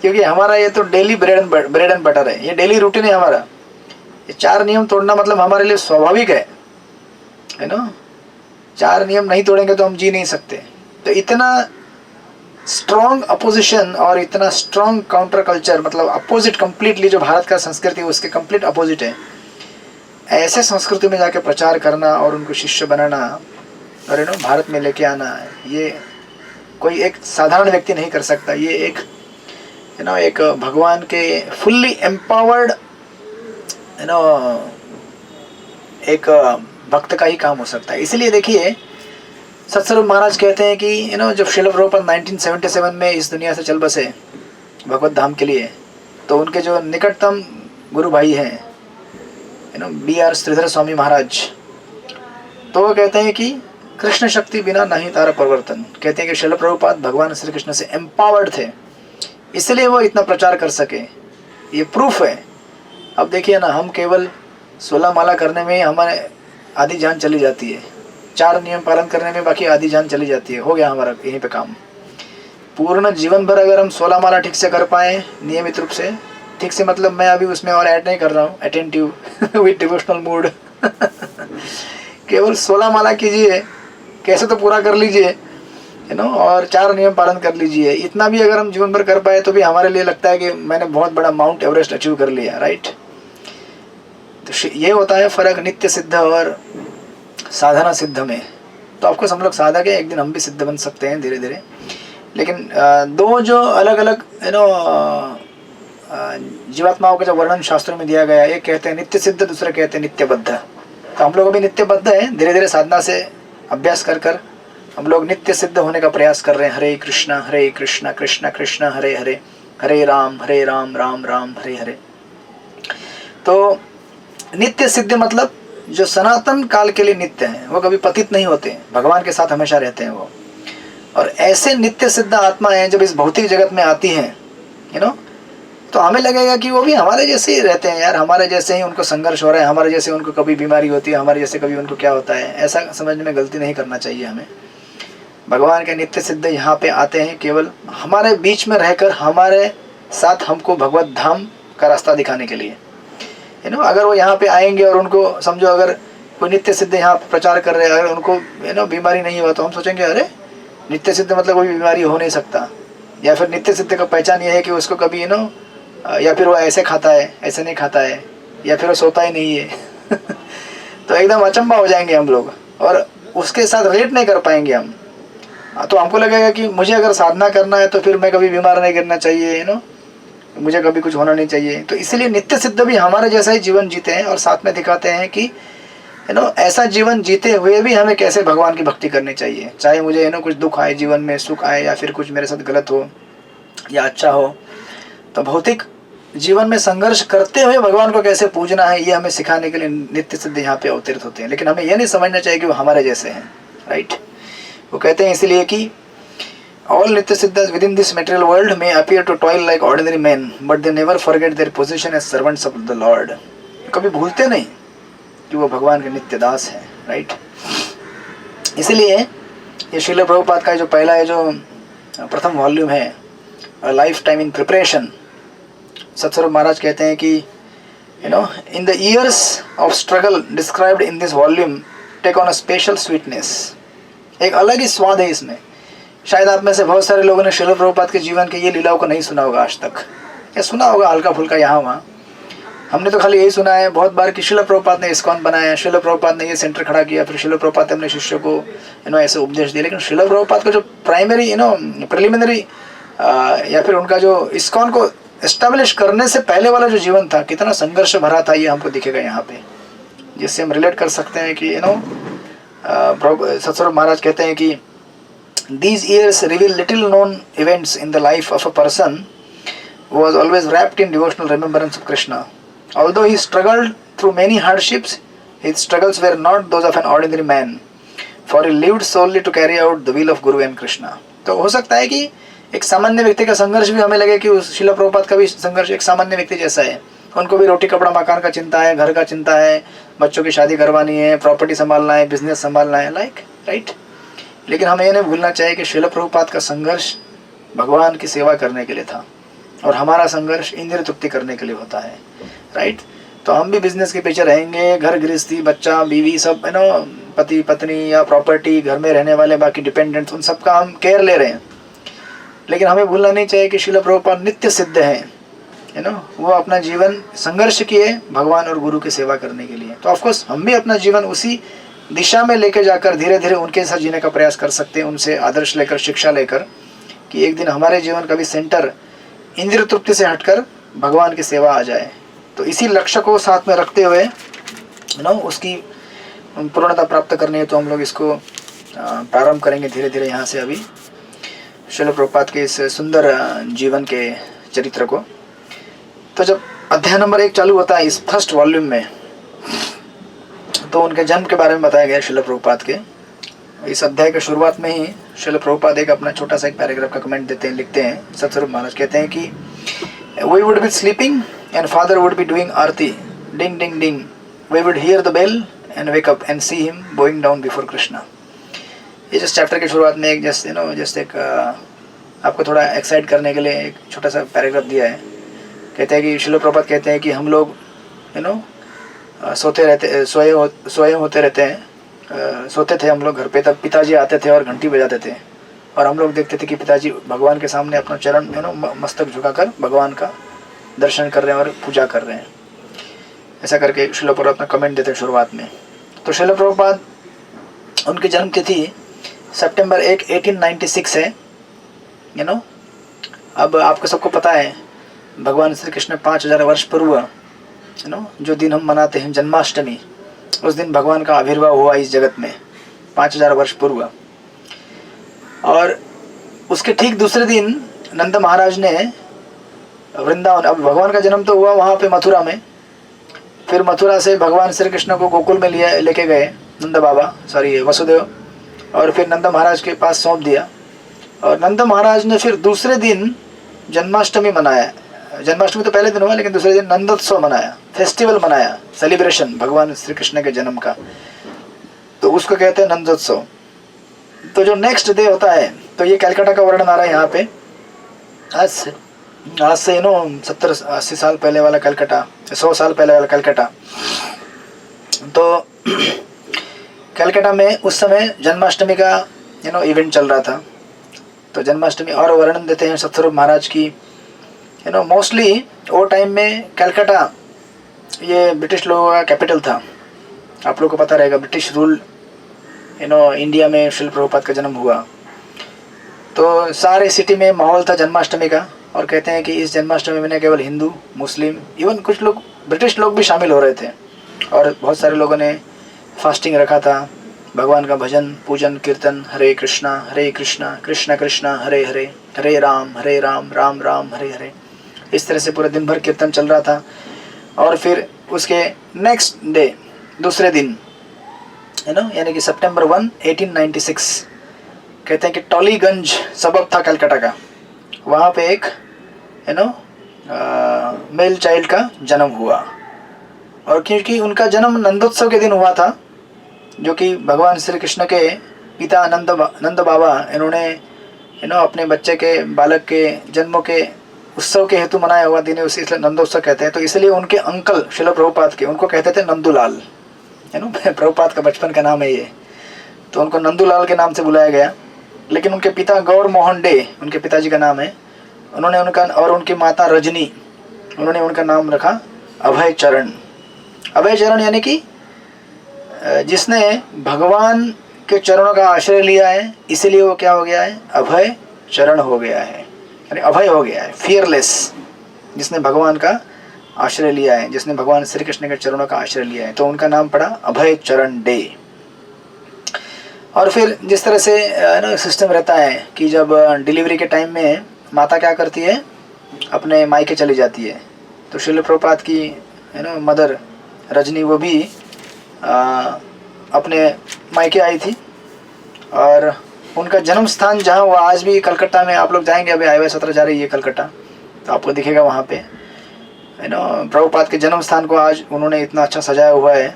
[SPEAKER 1] क्योंकि हमारा ये तो डेली ब्रेड एंड बटर है, ये डेली रूटीन है हमारा। ये 4 नियम तोड़ना मतलब हमारे लिए स्वाभाविक है ना। 4 नियम नहीं तोड़ेंगे तो हम जी नहीं सकते। तो इतना स्ट्रॉन्ग अपोजिशन और इतना स्ट्रॉन्ग काउंटर कल्चर, मतलब अपोजिट कंप्लीटली, जो भारत का संस्कृति है उसके कंप्लीट अपोजिट है। ऐसे संस्कृति में जाके प्रचार करना और उनको शिष्य बनाना और भारत में लेके आना, ये कोई एक साधारण व्यक्ति नहीं कर सकता। ये एक एक भगवान के फुल्ली एम्पावर्ड एक भक्त का ही काम हो सकता है। इसलिए देखिए सत्स्वरूप महाराज कहते हैं कि जब श्रील प्रभुपाद 1977 में इस दुनिया से चल बसे भगवत धाम के लिए, तो उनके जो निकटतम गुरु भाई हैं BR श्रीधर स्वामी महाराज, तो वो कहते हैं कि कृष्ण शक्ति बिना नहीं तारा परिवर्तन। कहते हैं कि श्रील प्रभुपाद भगवान श्री कृष्ण से एम्पावर्ड थे, इसलिए वो इतना प्रचार कर सके। ये प्रूफ है। अब देखिए ना, हम केवल 16 माला करने में हमारे आधी जान चली जाती है, 4 नियम पालन करने में बाकी आधी जान चली जाती है। हो गया हमारा यहीं पे काम। पूर्ण जीवन भर अगर हम 16 माला ठीक से कर पाए नियमित रूप से, ठीक से मतलब मैं अभी उसमें और ऐड नहीं कर रहा हूँ, अटेंटिव विद डिवोशनल मूड केवल 16 माला कीजिए, कैसे तो पूरा कर लीजिए और 4 नियम पालन कर लीजिए। इतना भी अगर हम जीवन भर कर पाए तो भी हमारे लिए लगता है कि मैंने बहुत बड़ा माउंट एवरेस्ट अचीव कर लिया, राइट। तो ये होता है फ़र्क नित्य सिद्ध और साधना सिद्ध में। तो आपको हम लोग साधक है, एक दिन हम भी सिद्ध बन सकते हैं धीरे धीरे। लेकिन 2 जो अलग अलग जीवात्माओं का जो वर्णन शास्त्रों में दिया गया, एक कहते हैं नित्य सिद्ध, दूसरे कहते हैं नित्यबद्ध। तो हम लोग अभी नित्यबद्ध है, धीरे धीरे साधना से अभ्यास कर कर हम लोग नित्य सिद्ध होने का प्रयास कर रहे हैं। हरे कृष्णा कृष्ण कृष्ण हरे हरे, हरे राम राम राम हरे हरे। तो नित्य सिद्ध मतलब जो सनातन काल के लिए नित्य हैं, वो कभी पतित नहीं होते, भगवान के साथ हमेशा रहते हैं वो। और ऐसे नित्य सिद्ध आत्मा हैं जब इस भौतिक जगत में आती हैं तो हमें लगेगा कि वो भी हमारे जैसे ही रहते हैं यार, हमारे जैसे ही उनको संघर्ष हो रहा है, हमारे जैसे उनको कभी बीमारी होती है, हमारे जैसे कभी उनको क्या होता है। ऐसा समझने में गलती नहीं करना चाहिए हमें। भगवान के नित्य सिद्ध यहाँ पे आते हैं केवल हमारे बीच में रहकर हमारे साथ हमको भगवत धाम का रास्ता दिखाने के लिए। अगर वो यहाँ पे आएंगे और उनको समझो अगर कोई नित्य सिद्ध यहाँ प्रचार कर रहे हैं, अगर उनको बीमारी नहीं हुआ तो हम सोचेंगे अरे नित्य सिद्ध मतलब कोई बीमारी हो नहीं सकता। या फिर नित्य सिद्ध का पहचान ये है कि उसको कभी या फिर वो ऐसे खाता है, ऐसे नहीं खाता है, या फिर वो सोता ही नहीं है तो एकदम अचंभा हो जाएंगे हम लोग और उसके साथ रिलेट नहीं कर पाएंगे हम। तो हमको लगेगा कि मुझे अगर साधना करना है तो फिर मैं कभी बीमार नहीं गिरना चाहिए, मुझे कभी कुछ होना नहीं चाहिए। तो इसलिए नित्य सिद्ध भी हमारे जैसा ही जीवन जीते हैं और साथ में दिखाते हैं कि ऐसा जीवन जीते हुए भी हमें कैसे भगवान की भक्ति करनी चाहिए। चाहे मुझे कुछ दुख आए जीवन में, सुख आए, या फिर कुछ मेरे साथ गलत हो या अच्छा हो, तो भौतिक जीवन में संघर्ष करते हुए भगवान को कैसे पूजना है, ये हमें सिखाने के लिए नित्य सिद्ध यहाँ पे अवतरित होते हैं। लेकिन हमें यह नहीं समझना चाहिए कि वो हमारे जैसे हैं, राइट। वो कहते हैं इसलिए कि all Nitya Siddhas within this material world may appear to toil like ordinary men, but they never forget their position as servants of the Lord. कभी भूलते नहीं कि वो भगवान के नित्य दास हैं, राइट। इसलिए ये श्रील प्रभुपाद का जो पहला है जो प्रथम वॉल्यूम है, लाइफ टाइम इन प्रिपरेशन, सत्स्वरूप महाराज कहते हैं कि in the years of struggle described in this volume take on a special sweetness. एक अलग ही स्वाद है इसमें। शायद आप में से बहुत सारे लोगों ने श्रील प्रभुपाद के जीवन के ये लीलाओं को नहीं सुना होगा आज तक, या सुना होगा हल्का फुल्का यहाँ वहाँ। हमने तो खाली यही सुना है बहुत बार कि श्रील प्रभुपाद ने इस्कॉन बनाया, श्रील प्रभुपाद ने ये सेंटर खड़ा किया, फिर श्रील प्रभुपाद ने अपने शिष्यों को ऐसे उपदेश दिए। लेकिन श्रील प्रभुपाद का जो प्राइमरी प्रिलिमिनरी या फिर उनका जो इस्कॉन को एस्टेब्लिश करने से पहले वाला जो जीवन था, कितना संघर्ष भरा था, ये हमको दिखेगा यहाँ पे, जिससे हम रिलेट कर सकते हैं कि सत्स्वरूप महाराज कहते हैं कि these years reveal little known events in the life of a person who was always wrapped in devotional remembrance of Krishna. Although he struggled through many hardships, his struggles were not those of an ordinary man, for he lived solely to carry out the will of Guru and Krishna. तो हो सकता है कि एक सामान्य व्यक्ति का संघर्ष भी हमें लगे कि उस शिला प्रभुपाद का भी संघर्ष एक सामान्य व्यक्ति जैसा है। उनको भी रोटी कपड़ा मकान का चिंता है, घर का चिंता है, बच्चों की शादी करवानी है, प्रॉपर्टी संभालना है, बिजनेस संभालना है, राइट। लेकिन हमें ये नहीं भूलना चाहिए कि शिला प्रभुपाद का संघर्ष भगवान की सेवा करने के लिए था और हमारा संघर्ष इंद्रिय तृप्ति करने के लिए होता है, राइट। तो हम भी बिजनेस के पीछे रहेंगे, घर गृहस्थी, बच्चा बीवी सब है ना, पति पत्नी या प्रॉपर्टी, घर में रहने वाले बाकी डिपेंडेंट्स, उन सबका हम केयर ले रहे हैं। लेकिन हमें भूलना नहीं चाहिए कि शिला प्रभुपाद नित्य सिद्ध हैं, है ना। वो अपना जीवन संघर्ष किए भगवान और गुरु की सेवा करने के लिए। तो ऑफकोर्स हम भी अपना जीवन उसी दिशा में लेके जाकर धीरे धीरे उनके साथ जीने का प्रयास कर सकते हैं, उनसे आदर्श लेकर, शिक्षा लेकर, कि एक दिन हमारे जीवन का भी सेंटर इंद्रिय तृप्ति से हटकर भगवान की सेवा आ जाए। तो इसी लक्ष्य को साथ में रखते हुए उसकी पूर्णता प्राप्त करनी है। तो हम लोग इसको प्रारंभ करेंगे धीरे धीरे यहाँ से अभी शिला प्रभुपाद के इस सुंदर जीवन के चरित्र को। तो जब अध्याय नंबर 1 चालू होता है इस फर्स्ट वॉल्यूम में, तो उनके जन्म के बारे में बताया गया शिला प्रभुपाद के। इस अध्याय के शुरुआत में ही शिला प्रभुपाद एक अपना छोटा सा एक पैराग्राफ का कमेंट देते हैं, लिखते हैं। सतस्वरूप महाराज कहते हैं कि we would be sleeping and father would be doing Aarti, ding ding ding, we would hear the bell and wake up and see him bowing down before Krishna। ये जिस चैप्टर की शुरुआत में एक जस्ट एक आपको थोड़ा एक्साइट करने के लिए एक छोटा सा पैराग्राफ दिया है। कहते हैं कि शिला प्रभुपाद कहते हैं कि हम लोग सोए होते रहते हैं, सोते थे हम लोग घर पे, तब पिताजी आते थे और घंटी बजाते थे और हम लोग देखते थे कि पिताजी भगवान के सामने अपना चरण मस्तक झुकाकर भगवान का दर्शन कर रहे हैं और पूजा कर रहे हैं। ऐसा करके शिला प्रभुपाद अपना कमेंट देते हैं शुरुआत में। तो शिला प्रभुपाद उनकी जन्म तिथि सितंबर 1, 1896 है, अब आपको सबको पता है भगवान श्री कृष्ण 5000 वर्ष पूर्व जो दिन हम मनाते हैं जन्माष्टमी, उस दिन भगवान का आविर्भाव हुआ इस जगत में 5000 वर्ष पूर्व। और उसके ठीक दूसरे दिन नंद महाराज ने वृंदावन, अब भगवान का जन्म तो हुआ वहाँ पे मथुरा में, फिर मथुरा से भगवान श्री कृष्ण को गोकुल में लेके गए नंद बाबा, वसुदेव, और फिर नंद महाराज के पास सौंप दिया। और नंद महाराज ने फिर दूसरे दिन जन्माष्टमी मनाया। जन्माष्टमी तो पहले दिन हुआ, लेकिन दूसरे दिन नंदोत्सव मनाया, फेस्टिवल मनाया, सेलिब्रेशन भगवान श्री कृष्ण के जन्म का, तो उसको कहते हैं नंदोत्सव। तो जो नेक्स्ट डे होता है, तो ये कलकत्ता का वर्णन आ रहा है यहाँ पे। आज से 70-80 साल पहले वाला कलकत्ता, 100 साल पहले वाला कलकत्ता। तो कलकत्ता में उस समय जन्माष्टमी का इवेंट चल रहा था। तो जन्माष्टमी और वर्णन देते हैं सतस्वरूप महाराज की। मोस्टली वो टाइम में कलकत्ता ये ब्रिटिश लोगों का कैपिटल था। आप लोगों को पता रहेगा ब्रिटिश रूल इंडिया में शिला प्रभुपाद का जन्म हुआ। तो सारे सिटी में माहौल था जन्माष्टमी का। और कहते हैं कि इस जन्माष्टमी में न केवल हिंदू, मुस्लिम, इवन कुछ लोग ब्रिटिश लोग भी शामिल हो रहे थे। और बहुत सारे लोगों ने फास्टिंग रखा था, भगवान का भजन, पूजन, कीर्तन, हरे कृष्णा कृष्ण कृष्ण हरे हरे, हरे राम राम राम हरे हरे, इस तरह से पूरे दिन भर कीर्तन चल रहा था। और फिर उसके नेक्स्ट डे, दूसरे दिन यानी कि सितंबर 1, 1896, कहते हैं कि टॉलीगंज सबब था कलकत्ता का, वहाँ पे एक मेल चाइल्ड का जन्म हुआ। और क्योंकि उनका जन्म नंदोत्सव के दिन हुआ था, जो कि भगवान श्री कृष्ण के पिता नंद बाबा इन्होंने अपने बच्चे के, बालक के जन्मों के उत्सव के हेतु मनाया हुआ दिन है, उसे इसलिए नंदोत्सव कहते हैं। तो इसलिए उनके अंकल शिला प्रभुपाद के, उनको कहते थे नंदूलाल, प्रभुपाद का बचपन का नाम है ये, तो उनको नंदूलाल के नाम से बुलाया गया। लेकिन उनके पिता गौर मोहन डे, उनके पिताजी का नाम है, उन्होंने उनका, और उनकी माता रजनी, उन्होंने उनका नाम रखा अभय चरण। अभय चरण यानी कि जिसने भगवान के चरणों का आश्रय लिया है, इसीलिए वो क्या हो गया है, अभय चरण हो गया है, यानी अभय हो गया है, फियरलेस, जिसने भगवान का आश्रय लिया है, जिसने भगवान श्री कृष्ण के चरणों का आश्रय लिया है, तो उनका नाम पड़ा अभय चरण डे। और फिर जिस तरह से सिस्टम रहता है कि जब डिलीवरी के टाइम में माता क्या करती है, अपने मायके चली जाती है। तो शिला प्रभुपाद की मदर रजनी, वो भी अपने मायके आई थी और उनका जन्म स्थान जहाँ वो आज भी कलकत्ता में, आप लोग जाएंगे, अभी हाईवे 17 जा रही है कलकत्ता, तो आपको दिखेगा वहाँ पे, यू नो, प्रभुपाद के जन्म स्थान को आज उन्होंने इतना अच्छा सजाया हुआ है।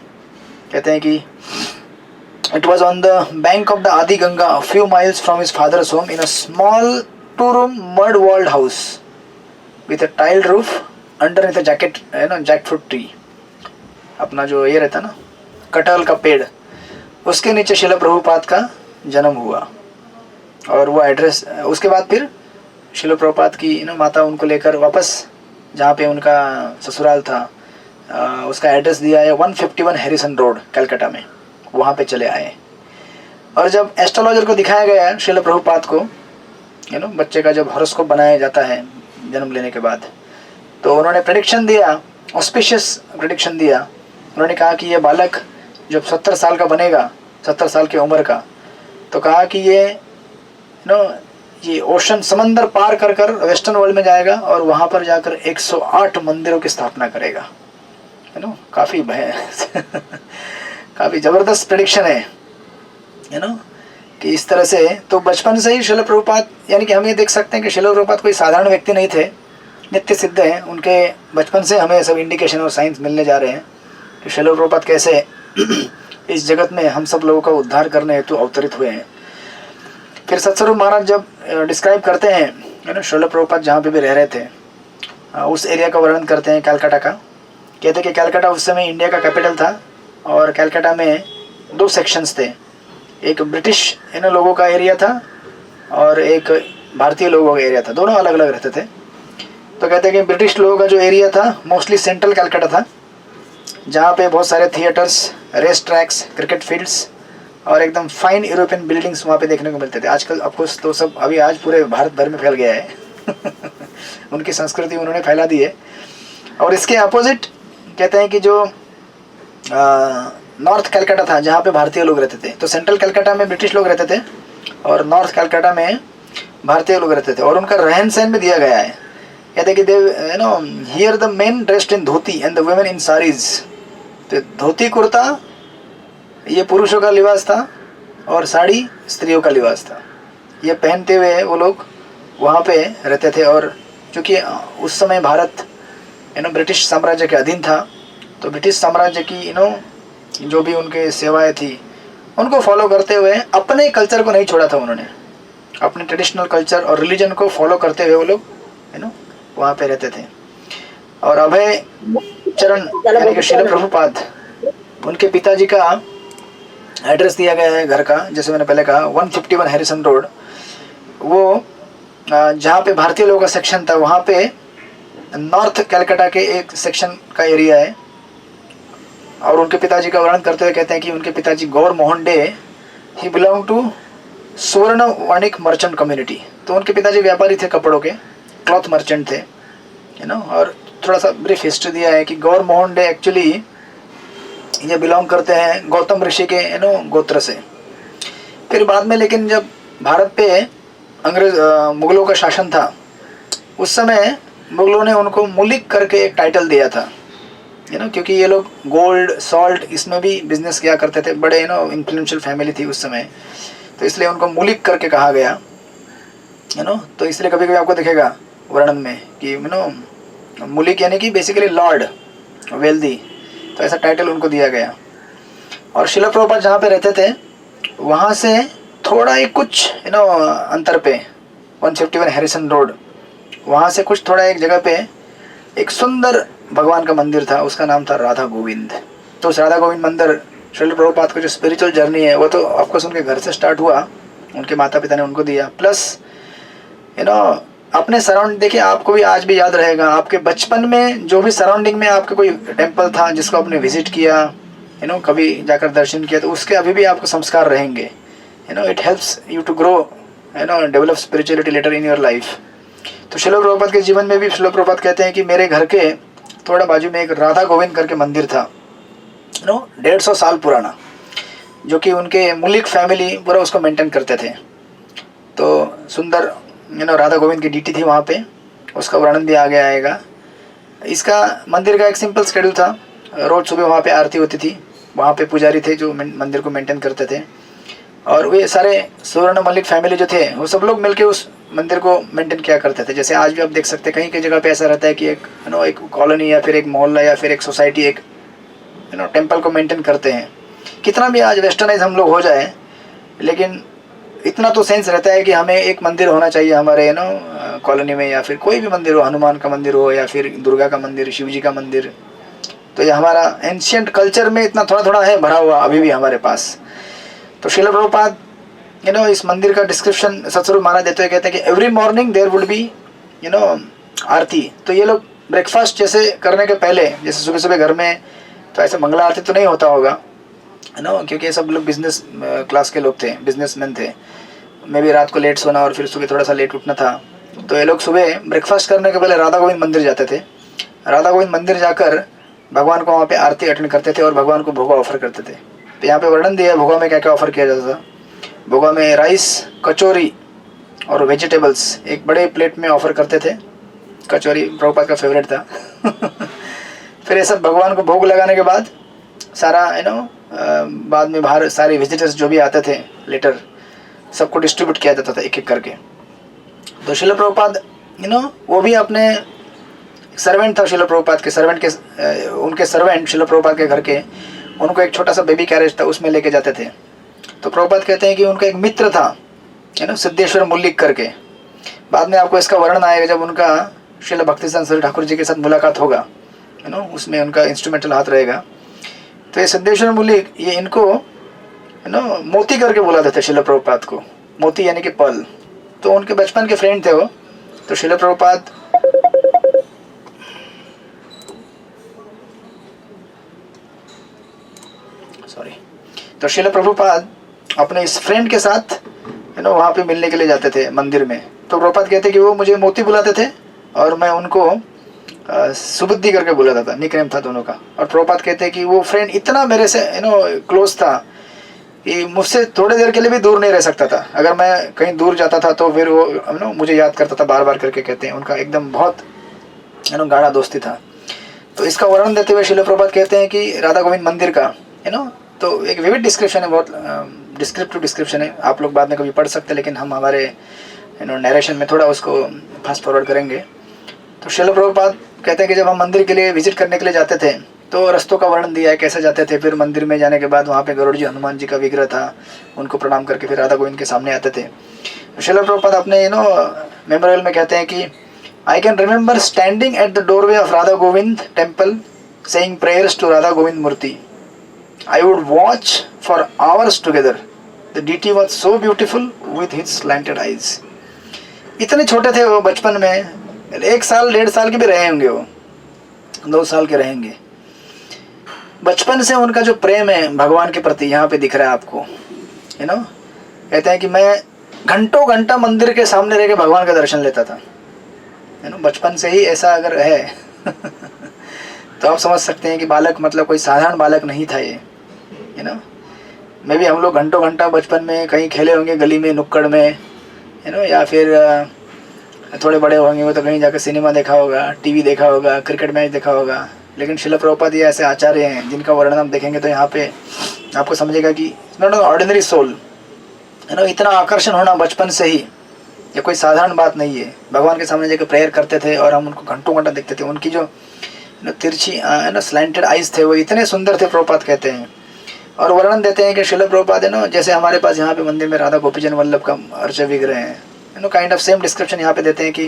[SPEAKER 1] कहते हैं कि it was on the bank of the Adi Ganga, few miles from his father's home, in a small 2-room mud walled house with a tiled roof underneath a jackfruit tree। अपना जो ये रहता ना कटहल का पेड़, उसके नीचे शिला प्रभुपाद का जन्म हुआ। और वो एड्रेस, उसके बाद फिर शिला प्रभुपाद की माता उनको लेकर वापस जहाँ पे उनका ससुराल था, उसका एड्रेस दिया है 151 हैरिसन रोड कलकत्ता में, वहाँ पे चले आए। और जब एस्ट्रोलॉजर को दिखाया गया शिला प्रभुपाद को, बच्चे का जब हॉरोस्कोप बनाया जाता है जन्म लेने के बाद, तो उन्होंने प्रेडिक्शन दिया, ऑस्पिशियस प्रेडिक्शन दिया। उन्होंने कहा कि ये बालक जब 70 साल का बनेगा, 70 साल की उम्र का, तो कहा कि ये ओशन, समंदर पार कर कर वेस्टर्न वर्ल्ड में जाएगा और वहाँ पर जाकर 108 मंदिरों की स्थापना करेगा। काफ़ी काफ़ी ज़बरदस्त प्रेडिक्शन है, कि इस तरह से। तो बचपन से ही शिला प्रभुपाद, यानी कि हम ये देख सकते हैं कि शिला प्रभुपाद कोई साधारण व्यक्ति नहीं थे, नित्य सिद्ध हैं। उनके बचपन से हमें सब इंडिकेशन और साइंस मिलने जा रहे हैं कि शिला प्रभुपाद कैसे इस जगत में हम सब लोगों का उद्धार करने हेतु अवतरित हुए हैं। फिर सत्स्वरूप महाराज जब डिस्क्राइब करते हैं शिला प्रभुपाद जहाँ पे भी रह रहे थे, उस एरिया का वर्णन करते हैं कलकत्ता का। कहते हैं कि कलकत्ता उस समय इंडिया का कैपिटल था और कलकत्ता में 2 सेक्शंस थे, एक ब्रिटिश लोगों का एरिया था और एक भारतीय लोगों का एरिया था, दोनों अलग अलग रहते थे। तो कहते हैं कि ब्रिटिश लोगों का जो एरिया था मोस्टली सेंट्रल कलकत्ता था, जहाँ पे बहुत सारे theatres, race tracks, cricket fields और एकदम फाइन यूरोपियन बिल्डिंग्स वहाँ पे देखने को मिलते थे। आजकल ऑफकोर्स तो सब अभी आज पूरे भारत भर में फैल गया है उनकी संस्कृति उन्होंने फैला दी है। और इसके अपोजिट कहते हैं कि जो नॉर्थ कलकत्ता था जहाँ पे भारतीय लोग रहते थे, तो सेंट्रल कलकत्ता में ब्रिटिश लोग रहते थे और नॉर्थ कलकत्ता में भारतीय लोग रहते थे। और उनका रहन सहन भी दिया गया है। कहते हैं कि they hear the main dressed in dhoti and the women in saris. तो धोती कुर्ता ये पुरुषों का लिबास था और साड़ी स्त्रियों का लिबास था। ये पहनते हुए वो लोग वहाँ पे रहते थे। और चूँकि उस समय भारत ब्रिटिश साम्राज्य के अधीन था, तो ब्रिटिश साम्राज्य की जो भी उनके सेवाएं थी उनको फॉलो करते हुए अपने कल्चर को नहीं छोड़ा था उन्होंने। अपने ट्रेडिशनल कल्चर और रिलीजन को फॉलो करते हुए वो लोग वहाँ पे रहते थे। और अभय चरण यानी कि शिला प्रभुपाद, उनके पिताजी का एड्रेस दिया गया है घर का, जैसे मैंने पहले कहा 151 हैरिसन रोड। वो जहाँ पे भारतीय लोगों का सेक्शन था वहाँ पे नॉर्थ कलकत्ता के एक सेक्शन का एरिया है। और उनके पिताजी का वर्णन करते हुए कहते हैं कि उनके पिताजी Gour Mohan De, he belong to Swarna Vanik merchant community. तो उनके पिताजी व्यापारी थे, कपड़ों के क्लॉथ मर्चेंट थे, और थोड़ा सा ब्रीफ हिस्ट्री दिया है कि गौर मोहन डे एक्चुअली ये बिलोंग करते हैं गौतम ऋषि के गोत्र से। फिर बाद में लेकिन जब भारत पे अंग्रेज मुगलों का शासन था, उस समय मुगलों ने उनको मुलिक करके एक टाइटल दिया था, क्योंकि ये लोग गोल्ड, सॉल्ट, इसमें भी बिजनेस किया करते थे, बड़े इन्फ्लुएंशियल फैमिली थी उस समय, तो इसलिए उनको मुलिक करके कहा गया। तो इसलिए कभी कभी आपको दिखेगा वर्णन में कि मुलिक यानी कि बेसिकली लॉर्ड, वेल्दी, तो ऐसा टाइटल उनको दिया गया। और शिला प्रभुपाद जहाँ पे रहते थे वहाँ से थोड़ा ही कुछ अंतर पे 151 हैरिसन रोड, वहाँ से कुछ थोड़ा एक जगह पे एक सुंदर भगवान का मंदिर था, उसका नाम था राधा गोविंद। तो उस राधा गोविंद मंदिर, शिला प्रभुपाद का जो स्पिरिचुअल जर्नी है वो तो ऑफकोर्स उनके घर से स्टार्ट हुआ, उनके माता पिता ने उनको दिया, प्लस अपने सराउंड, देखिए आपको भी आज भी याद रहेगा आपके बचपन में जो भी सराउंडिंग में आपके कोई टेम्पल था जिसको आपने विजिट किया, कभी जाकर दर्शन किया, तो उसके अभी भी आपको संस्कार रहेंगे। It helps you to grow, develop spirituality later in your life. तो शिला प्रभुपाद के जीवन में भी शिला प्रभुपाद कहते हैं कि मेरे घर के थोड़ा बाजू में एक राधा गोविंद करके मंदिर था, 150 साल पुराना, जो कि उनके मुलिक फैमिली पूरा उसको मेंटेन करते थे। तो सुंदर राधा गोविंद की डीटी थी वहाँ पे, उसका वर्णन भी आगे आएगा। इसका मंदिर का एक सिंपल शेड्यूल था, रोज़ सुबह वहाँ पे आरती होती थी, वहाँ पे पुजारी थे जो मंदिर को मेंटेन करते थे। और वे सारे सुवर्ण मल्लिक फैमिली जो थे वो सब लोग मिलके उस मंदिर को मेंटेन किया करते थे। जैसे आज भी आप देख सकते हैं कहीं कई जगह पे ऐसा रहता है कि एक एक कॉलोनी या फिर एक मोहल्ला या फिर एक सोसाइटी एक टेम्पल को मेंटेन करते हैं। कितना भी आज वेस्टर्नाइज हम लोग हो जाए, लेकिन इतना तो सेंस रहता है कि हमें एक मंदिर होना चाहिए हमारे कॉलोनी में, या फिर कोई भी मंदिर हो, हनुमान का मंदिर हो या फिर दुर्गा का मंदिर, शिव जी का मंदिर। तो ये हमारा एंशियंट कल्चर में इतना थोड़ा थोड़ा है भरा हुआ अभी भी हमारे पास। तो श्रील प्रभुपाद इस मंदिर का डिस्क्रिप्शन सत्स्वरूप महाराज देते हुए कहते हैं कि every morning there would be aarti. तो ये लोग ब्रेकफास्ट जैसे करने के पहले, जैसे सुबह सुबह घर में तो ऐसे मंगला आरती तो नहीं होता होगा क्योंकि ये सब लोग बिजनेस क्लास के लोग थे, बिजनेसमैन थे। मैं भी रात को लेट सोना और फिर सुबह थोड़ा सा लेट उठना था। तो ये लोग सुबह ब्रेकफास्ट करने के पहले राधा गोविंद मंदिर जाते थे। राधा गोविंद मंदिर जाकर भगवान को वहाँ पे आरती अटेंड करते थे और भगवान को भोगा ऑफर करते थे। तो यहाँ पे वर्णन दिया है भोगा में क्या क्या ऑफर किया जाता था। भोगा में राइस, कचौरी और वेजिटेबल्स एक बड़े प्लेट में ऑफर करते थे। कचौरी प्रभुपाद का फेवरेट था। फिर ये सब भगवान को भोग लगाने के बाद सारा बाद में बाहर सारे विजिटर्स जो भी आते थे लेटर, सबको डिस्ट्रीब्यूट किया जाता था एक एक करके। तो श्रील प्रभुपाद वो भी अपने सर्वेंट था श्रील प्रभुपाद के सर्वेंट के उनके सर्वेंट श्रील प्रभुपाद के घर के, उनको एक छोटा सा बेबी कैरेज था उसमें लेके जाते थे। तो प्रभुपाद कहते हैं कि उनका एक मित्र था सिद्धेश्वर मुल्लिक करके। बाद में आपको इसका वर्णन आएगा जब उनका श्रील भक्तिसिद्धांत सरस्वती ठाकुर जी के साथ मुलाकात होगा, उसमें उनका इंस्ट्रूमेंटल हाथ रहेगा। तो ये सिद्धेश्वर मुल्लिक ये इनको मोती करके बुलाते थे श्रील प्रभुपाद को, मोती यानी कि पर्ल। तो उनके बचपन के फ्रेंड थे वो। तो श्रील प्रभुपाद तो श्रील प्रभुपाद अपने इस फ्रेंड के साथ वहाँ पे मिलने के लिए जाते थे मंदिर में। तो प्रभुपाद कहते कि वो मुझे मोती बुलाते थे और मैं उनको सुबुद्धि करके बुलाता था, निकनेम था दोनों का। और प्रभुपाद कहते हैं कि वो फ्रेंड इतना मेरे से क्लोज था कि मुझसे थोड़ी देर के लिए भी दूर नहीं रह सकता था। अगर मैं कहीं दूर जाता था तो फिर वो मुझे याद करता था बार बार करके। कहते हैं उनका एकदम बहुत गाढ़ा दोस्ती था। तो इसका वर्णन देते हुए श्रील प्रभुपाद कहते हैं कि राधा गोविंद मंदिर का तो एक विविड डिस्क्रिप्शन है, बहुत डिस्क्रिप्टिव डिस्क्रिप्शन है। आप लोग बाद में कभी पढ़ सकते हैं, लेकिन हम हमारे नरेशन में थोड़ा उसको फास्ट फॉरवर्ड करेंगे। तो श्रील प्रभुपाद कहते हैं कि जब हम मंदिर के लिए विजिट करने के लिए जाते थे तो रस्तों का वर्णन दिया है कैसे जाते थे। फिर मंदिर में जाने के बाद वहाँ पे गरुड़ जी हनुमान जी का विग्रह था, उनको प्रणाम करके फिर राधा गोविंद के सामने आते थे। श्रील प्रभुपाद अपने मेमोरियल में कहते हैं कि I can remember standing at the doorway of Radha Govind temple saying prayers to Radha Govind murti. I would watch for hours together. The deity was so beautiful with his slanted eyes. इतने छोटे थे वो बचपन में, 1 साल 1.5 साल के भी रहे होंगे, वो 2 साल के रहेंगे। बचपन से उनका जो प्रेम है भगवान के प्रति यहाँ पे दिख रहा है आपको। कहते हैं कि मैं घंटों घंटा मंदिर के सामने रह के भगवान का दर्शन लेता था। बचपन से ही ऐसा अगर है तो आप समझ सकते हैं कि बालक मतलब कोई साधारण बालक नहीं था ये। मैं भी हम लोग घंटों घंटा बचपन में कहीं खेले होंगे गली में, नुक्कड़ में, या फिर थोड़े बड़े होंगे तो कहीं जाकर सिनेमा देखा होगा, टीवी देखा होगा, क्रिकेट मैच देखा होगा। लेकिन श्रील प्रभुपाद ये ऐसे आचार्य हैं जिनका वर्णन हम देखेंगे तो यहाँ पे आपको समझेगा कि नॉट एन ऑर्डिनरी सोल। इतना आकर्षण होना बचपन से ही ये कोई साधारण बात नहीं है। भगवान के सामने जाकर प्रेयर करते थे और हम उनको घंटों घंटा देखते थे। उनकी जो तिरछी स्लैंटेड आइज थे वो इतने सुंदर थे, प्रभुपाद कहते हैं। और वर्णन देते हैं कि श्रील प्रभुपाद जैसे हमारे पास यहाँ पे मंदिर में राधा गोपीजन वल्लभ का अर्चा विग्रह है, काइंड ऑफ सेम डिस्क्रिप्शन यहाँ पे देते हैं कि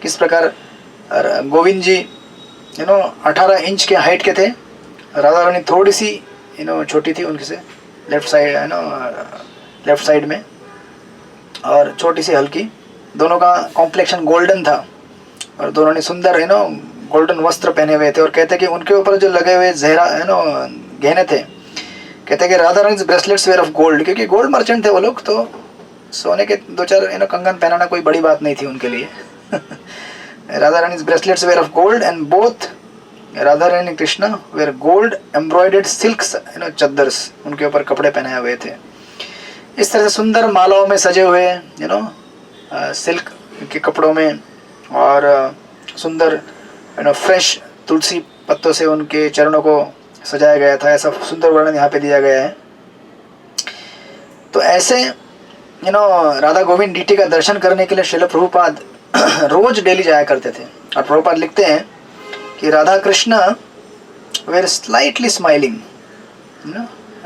[SPEAKER 1] किस प्रकार गोविंद जी 18 इंच के हाइट के थे, राधा रानी थोड़ी सी छोटी थी उनके से, लेफ्ट साइड में, और छोटी सी हल्की। दोनों का कॉम्प्लेक्शन गोल्डन था और दोनों ने सुंदर गोल्डन वस्त्र पहने हुए थे। और कहते कि उनके ऊपर जो लगे हुए जहरा गहने थे, कहते कि Radha Rani's bracelets were of gold, क्योंकि गोल्ड मर्चेंट थे वो लोग। तो सोने के 2-4 कंगन पहनाना कोई बड़ी बात नहीं थी उनके लिए। Radha Rani's bracelets were of gold and both Radha Rani Krishna were gold embroidered silks chadars, उनके ऊपर कपड़े पहनाए हुए थे। इस तरह से सुंदर मालाओं में सजे हुए सिल्क के कपड़ों में, और सुंदर फ्रेश तुलसी पत्तों से उनके चरणों को सजाया गया था। ऐसा सुंदर वर्णन यहाँ पे दिया गया है। तो ऐसे राधा गोविंद डीटी का दर्शन करने के लिए श्रील प्रभुपाद रोज डेली जाया करते थे। और प्रभुपाद लिखते हैं कि Radha Krishna were slightly smiling,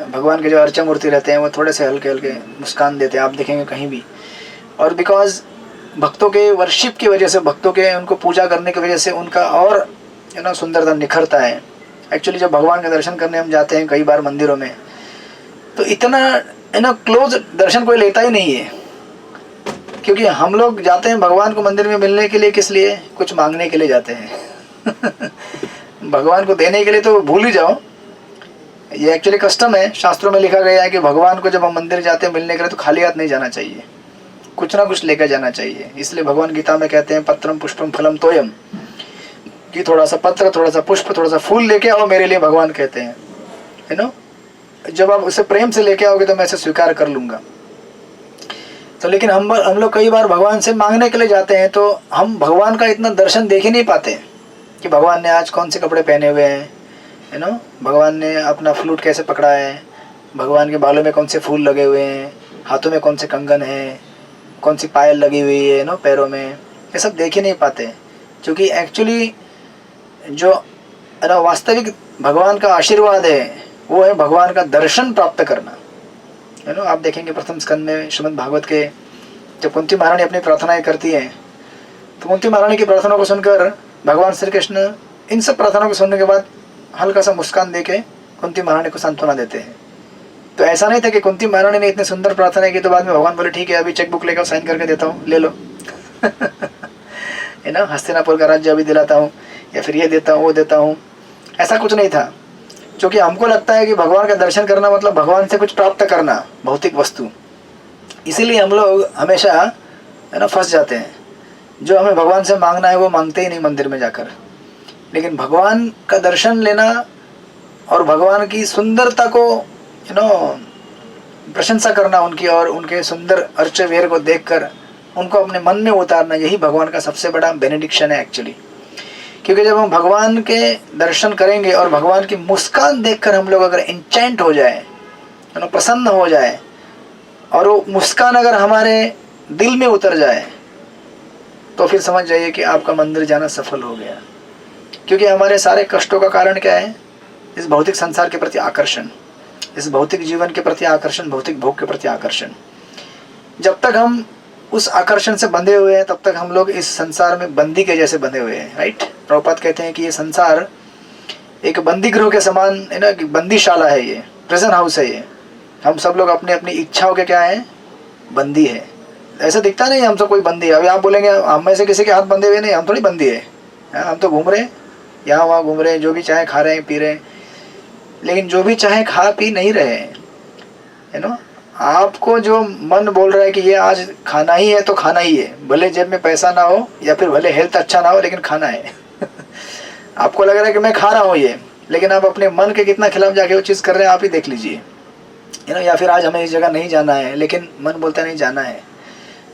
[SPEAKER 1] भगवान के जो अर्चा मूर्ति रहते हैं वो थोड़े से हल्के हल्के मुस्कान देते हैं, आप देखेंगे कहीं भी। और बिकॉज भक्तों के वर्शिप की वजह से, भक्तों के उनको पूजा करने की वजह से उनका और सुंदरता निखरता है। एक्चुअली जब भगवान के दर्शन करने हम जाते हैं कई बार मंदिरों में, तो इतना क्लोज दर्शन कोई लेता ही नहीं है, क्योंकि हम लोग जाते हैं भगवान को मंदिर में मिलने के लिए, किस लिए? कुछ मांगने के लिए जाते हैं भगवान को देने के लिए तो भूल ही जाओ। ये एक्चुअली कस्टम है, शास्त्रों में लिखा गया है कि भगवान को जब हम मंदिर जाते हैं मिलने के लिए तो खाली हाथ नहीं जाना चाहिए, कुछ ना कुछ लेकर जाना चाहिए। इसलिए भगवान गीता में कहते हैं पत्रम पुष्पम फलम तोयम, कि थोड़ा सा पत्र, थोड़ा सा पुष्प, थोड़ा सा फूल लेके आओ मेरे लिए, भगवान कहते हैं। जब आप उसे प्रेम से लेके आओगे तो मैं इसे स्वीकार कर लूँगा। तो लेकिन हम लोग कई बार भगवान से मांगने के लिए जाते हैं, तो हम भगवान का इतना दर्शन देख ही नहीं पाते कि भगवान ने आज कौन से कपड़े पहने हुए हैं, भगवान ने अपना फ्लूट कैसे पकड़ा है, भगवान के बालों में कौन से फूल लगे हुए हैं, हाथों में कौन से कंगन हैं, कौन सी पायल लगी हुई है पैरों में, ये सब देख ही नहीं पाते। क्योंकि एक्चुअली जो वास्तविक भगवान का आशीर्वाद है वो है भगवान का दर्शन प्राप्त करना। आप देखेंगे प्रथम स्कंद में श्रीमद् भागवत के जब कुंती महारानी अपनी प्रार्थनाएं करती हैं, तो कुंती महारानी की प्रार्थना को सुनकर भगवान श्री कृष्ण इन सब प्रार्थनाओं को सुनने के बाद हल्का सा मुस्कान देके कुंती महारानी को सांत्वना देते हैं। तो ऐसा नहीं था कि कुंती महारानी ने इतनी सुंदर प्रार्थना की तो बाद में भगवान बोले ठीक है अभी चेक बुक लेकर साइन करके देता हूँ, ले लो हस्तिनापुर का राज्य अभी दिलाता हूँ, या फिर ये देता हूँ वो देता हूँ। ऐसा कुछ नहीं था, क्योंकि हमको लगता है कि भगवान का दर्शन करना मतलब भगवान से कुछ प्राप्त करना, भौतिक वस्तु। इसीलिए हम लोग हमेशा फंस जाते हैं। जो हमें भगवान से मांगना है वो मांगते ही नहीं मंदिर में जाकर। लेकिन भगवान का दर्शन लेना और भगवान की सुंदरता को प्रशंसा करना उनकी, और उनके सुंदर अर्च वेर को देखकर उनको अपने मन में उतारना, यही भगवान का सबसे बड़ा बेनेडिक्शन है एक्चुअली। क्योंकि जब हम भगवान के दर्शन करेंगे और भगवान की मुस्कान देखकर हम लोग अगर इंचेंट हो जाए, प्रसन्न हो जाए, और वो मुस्कान अगर हमारे दिल में उतर जाए, तो फिर समझ जाइए कि आपका मंदिर जाना सफल हो गया। क्योंकि हमारे सारे कष्टों का कारण क्या है? इस भौतिक संसार के प्रति आकर्षण, इस भौतिक जीवन के प्रति आकर्षण, भौतिक भोग के प्रति आकर्षण। जब तक हम उस आकर्षण से बंधे हुए हैं तब तक हम लोग इस संसार में बंदी के जैसे बंधे हुए हैं, राइट। प्रभुपाद कहते हैं कि ये संसार एक बंदी गृह के समान है ना, बंदीशाला है, ये प्रिजन हाउस है। ये हम सब लोग अपनी अपनी इच्छाओं के क्या है? बंदी है। ऐसा दिखता नहीं हम सब कोई बंदी है। अभी आप बोलेंगे हम में से किसी के हाथ बंधे हुए नहीं, हम थोड़ी बंदी है, हम तो घूम रहे हैं, यहाँ वहाँ घूम रहे हैं, जो भी चाहे खा रहे हैं पी रहे हैं। लेकिन जो भी चाहे खा पी नहीं रहे हैं, आपको जो मन बोल रहा है कि ये आज खाना ही है तो खाना ही है, भले जेब में पैसा ना हो या फिर भले हेल्थ अच्छा ना हो, लेकिन खाना है आपको लग रहा है कि मैं खा रहा हूँ ये, लेकिन आप अपने मन के कितना खिलाफ जाके वो चीज़ कर रहे हैं आप ही देख लीजिए, या फिर आज हमें इस जगह नहीं जाना है लेकिन मन बोलता नहीं जाना है।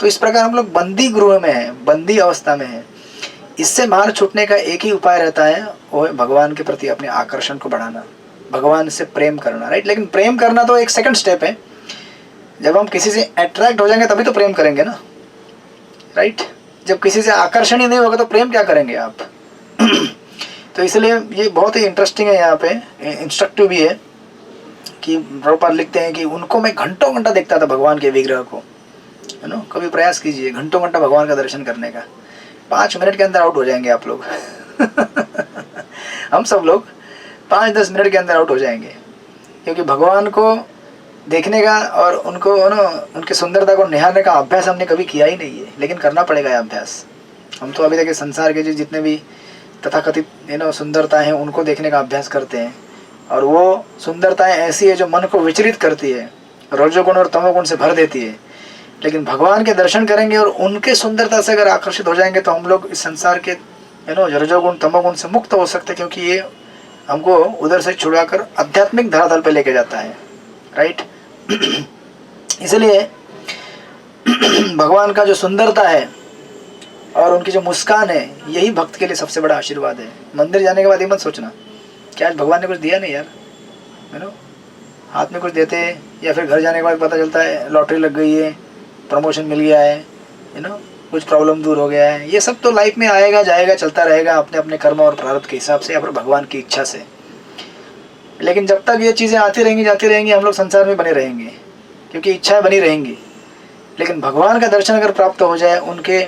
[SPEAKER 1] तो इस प्रकार हम लोग बंदी गृह में हैं, बंदी अवस्था में हैं। इससे बाहर छूटने का एक ही उपाय रहता है, वो है भगवान के प्रति अपने आकर्षण को बढ़ाना, भगवान से प्रेम करना, राइट। लेकिन प्रेम करना तो एक सेकंड स्टेप है। जब हम किसी से अट्रैक्ट हो जाएंगे तभी तो प्रेम करेंगे ना, राइट। जब किसी से आकर्षण ही नहीं होगा तो प्रेम क्या करेंगे आप तो इसलिए ये बहुत ही इंटरेस्टिंग है, यहाँ पे इंस्ट्रक्टिव भी है कि प्रभुपाद लिखते हैं कि उनको मैं घंटों घंटा देखता था भगवान के विग्रह को, है ना। कभी प्रयास कीजिए घंटों घंटा भगवान का दर्शन करने का, 5 मिनट के अंदर आउट हो जाएंगे आप लोग हम सब लोग 5-10 मिनट के अंदर आउट हो जाएंगे, क्योंकि भगवान को देखने का और उनको उनकी सुंदरता को निहारने का अभ्यास हमने कभी किया ही नहीं है, लेकिन करना पड़ेगा ये अभ्यास। हम तो अभी तक संसार के जितने भी तथाकथित सुंदरताएं हैं उनको देखने का अभ्यास करते हैं, और वो सुंदरताएं ऐसी है जो मन को विचलित करती है, रजोगुण और तमोगुण से भर देती है। लेकिन भगवान के दर्शन करेंगे और उनके सुंदरता से अगर आकर्षित हो जाएंगे तो हम लोग इस संसार के रजोगुण तमोगुण से मुक्त हो सकते हैं, क्योंकि ये हमको उधर से छुड़ाकर आध्यात्मिक धरातल पे लेके जाता है, राइट। इसलिए भगवान का जो सुंदरता है और उनकी जो मुस्कान है, यही भक्त के लिए सबसे बड़ा आशीर्वाद है। मंदिर जाने के बाद ये मत सोचना कि आज भगवान ने कुछ दिया नहीं यार, हाथ में कुछ देते हैं, या फिर घर जाने के बाद पता चलता है लॉटरी लग गई है, प्रमोशन मिल गया है, कुछ प्रॉब्लम दूर हो गया है। ये सब तो लाइफ में आएगा जाएगा, चलता रहेगा अपने अपने कर्म और प्रारब्ध के हिसाब से या फिर भगवान की इच्छा से। लेकिन जब तक ये चीज़ें आती रहेंगी जाती रहेंगी, हम लोग संसार में बने रहेंगे, क्योंकि इच्छाएं बनी रहेंगी। लेकिन भगवान का दर्शन अगर प्राप्त हो जाए, उनके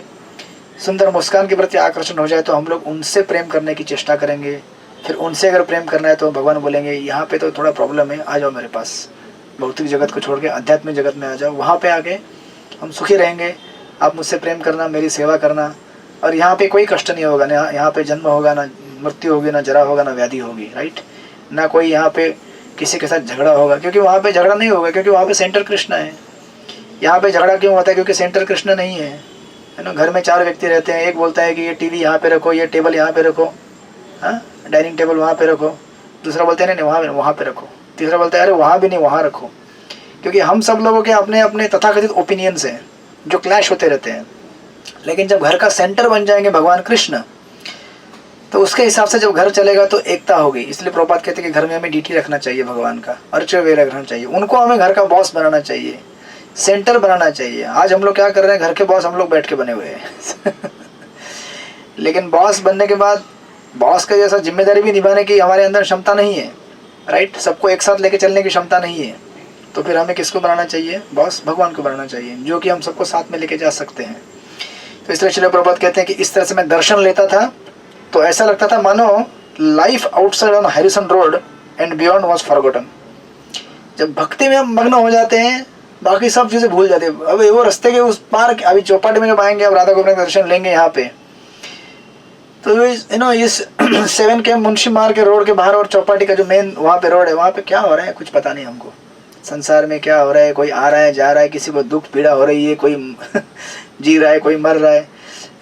[SPEAKER 1] सुंदर मुस्कान के प्रति आकर्षण हो जाए, तो हम लोग उनसे प्रेम करने की चेष्टा करेंगे। फिर उनसे अगर प्रेम करना है तो भगवान बोलेंगे यहाँ पे तो थोड़ा प्रॉब्लम है, आ जाओ मेरे पास, भौतिक जगत को छोड़ के आध्यात्मिक जगत में आ जाओ, वहाँ पे आके हम सुखी रहेंगे, आप मुझसे प्रेम करना, मेरी सेवा करना, और यहाँ पे कोई कष्ट नहीं होगा, ना यहाँ पे जन्म होगा, ना मृत्यु होगी, ना जरा होगा, ना व्याधि होगी, राइट, ना कोई यहाँ पे किसी के साथ झगड़ा होगा, क्योंकि वहाँ पे झगड़ा नहीं होगा, क्योंकि वहाँ पे सेंटर कृष्ण है। यहाँ पे झगड़ा क्यों होता है? क्योंकि सेंटर कृष्ण नहीं है ना। घर में 4 व्यक्ति रहते हैं, एक बोलता है कि ये टीवी यहाँ पे रखो, ये टेबल यहाँ पे रखो, हाँ डाइनिंग टेबल वहाँ पे रखो, दूसरा बोलते हैं नहीं वहाँ पे रखो, तीसरा बोलता है अरे वहाँ भी नहीं वहाँ रखो। क्योंकि हम सब लोगों के अपने अपने तथाकथित ओपिनियंस हैं जो क्लैश होते रहते हैं। लेकिन जब घर का सेंटर बन जाएंगे भगवान कृष्ण, तो उसके हिसाब से जब घर चलेगा तो एकता होगी। इसलिए प्रभुपाद कहते हैं कि घर में हमें डीटी रखना चाहिए भगवान का, अर्चय वे रखना चाहिए, उनको हमें घर का बॉस बनाना चाहिए, सेंटर बनाना चाहिए। आज हम लोग क्या कर रहे हैं, घर के बॉस हम लोग बैठ के बने हुए हैं लेकिन बॉस बनने के बाद बॉस का जैसा जिम्मेदारी भी निभाने की हमारे अंदर क्षमता नहीं है, राइट, सबको एक साथ लेके चलने की क्षमता नहीं है। तो फिर हमें किसको बनाना चाहिए? बॉस भगवान को बनाना चाहिए, जो कि हम सबको साथ में लेके जा सकते हैं। तो इसलिए श्रील प्रभुपाद कहते हैं कि इस तरह से मैं दर्शन लेता था तो ऐसा लगता था मानो life outside on Harrison road and beyond was forgotten. जब भक्ति में हम मग्न हो जाते हैं, बाकी सब चीज़ें भूल जाते हैं। अब वो रास्ते के उस पार, अभी चौपाटी में जब आएंगे, अब राधा गोविंद का दर्शन लेंगे यहाँ पे, तो इस 7 के मुंशी मार्ग के रोड के बाहर और चौपाटी का जो मेन वहाँ पे रोड है, वहाँ पे क्या हो रहा है कुछ पता नहीं हमको। संसार में क्या हो रहा है, कोई आ रहा है जा रहा है, किसी को दुख पीड़ा हो रही है, कोई जी रहा है, कोई मर रहा है,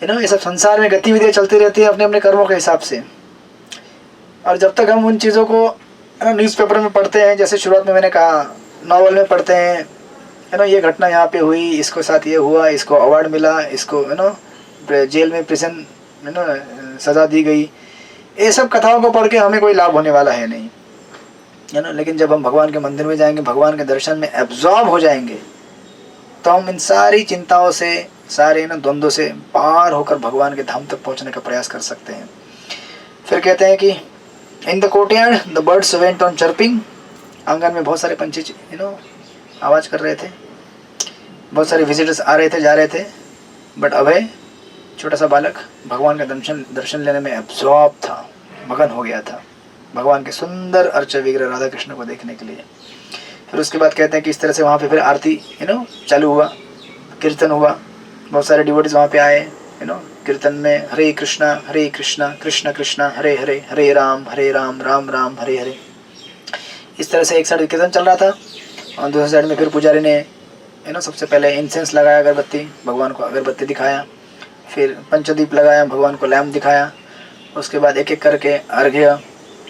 [SPEAKER 1] ये सब संसार में गतिविधियाँ चलती रहती है अपने अपने कर्मों के हिसाब से। और जब तक हम उन चीज़ों को न्यूज़पेपर में पढ़ते हैं, जैसे शुरुआत में मैंने कहा, नॉवल में पढ़ते हैं, ये घटना यहाँ पे हुई, इसको साथ ये हुआ, इसको अवार्ड मिला, इसको जेल में प्रिजन सज़ा दी गई, ये सब कथाओं को पढ़ के हमें कोई लाभ होने वाला है नहीं, लेकिन जब हम भगवान के मंदिर में जाएंगे, भगवान के दर्शन में एब्जॉर्ब हो जाएंगे, तो हम इन सारी चिंताओं से, सारे द्वंद्वों से पार होकर भगवान के धाम तक पहुंचने का प्रयास कर सकते हैं। फिर कहते हैं कि in the courtyard the birds went on chirping. आंगन में बहुत सारे पंछी आवाज़ कर रहे थे, बहुत सारे विजिटर्स आ रहे थे जा रहे थे, बट अभय छोटा सा बालक भगवान का दर्शन लेने में एब्जॉर्ब था, मगन हो गया था भगवान के सुंदर अर्च विग्रह राधा कृष्ण को देखने के लिए। फिर उसके बाद कहते हैं कि इस तरह से वहाँ पे फिर आरती चालू हुआ, कीर्तन हुआ, बहुत सारे डिवोटीज वहाँ पे आए, कीर्तन में हरे कृष्णा कृष्ण कृष्ण हरे हरे, हरे राम राम राम हरे हरे, इस तरह से एक साइड कीर्तन चल रहा था और दूसरे साइड में फिर पुजारी ने सबसे पहले इंसेंस लगाया, अगरबत्ती, भगवान को अगरबत्ती दिखाया, फिर पंचदीप लगाया, भगवान को लैम्प दिखाया, उसके बाद एक एक करके अर्घ्य,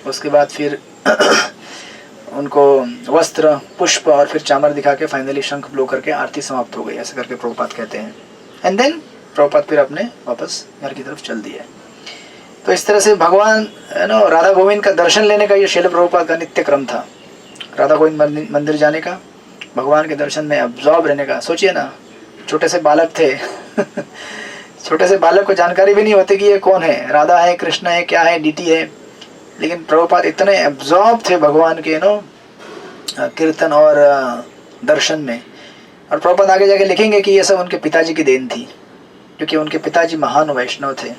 [SPEAKER 1] उसके बाद फिर उनको वस्त्र, पुष्प और फिर चामर दिखा के फाइनली शंख ब्लो करके आरती समाप्त हो गई, ऐसे करके प्रभुपाद कहते हैं। एंड देन प्रभुपाद फिर अपने वापस घर की तरफ चल दिए। तो इस तरह से भगवान राधा गोविंद का दर्शन लेने का ये श्रील प्रभुपाद का नित्य क्रम था, राधा गोविंद मंदिर जाने का, भगवान के दर्शन में अब्जॉर्ब रहने का। सोचिए ना, छोटे से बालक थे छोटे से बालक को जानकारी भी नहीं होती कि ये कौन है, राधा है, कृष्ण है, क्या है, डीटी है, लेकिन प्रभुपाद इतने एब्जॉर्ब थे भगवान के कीर्तन और दर्शन में। और प्रभुपाद आगे जाके लिखेंगे कि ये सब उनके पिताजी की देन थी, क्योंकि उनके पिताजी महान वैष्णव थे।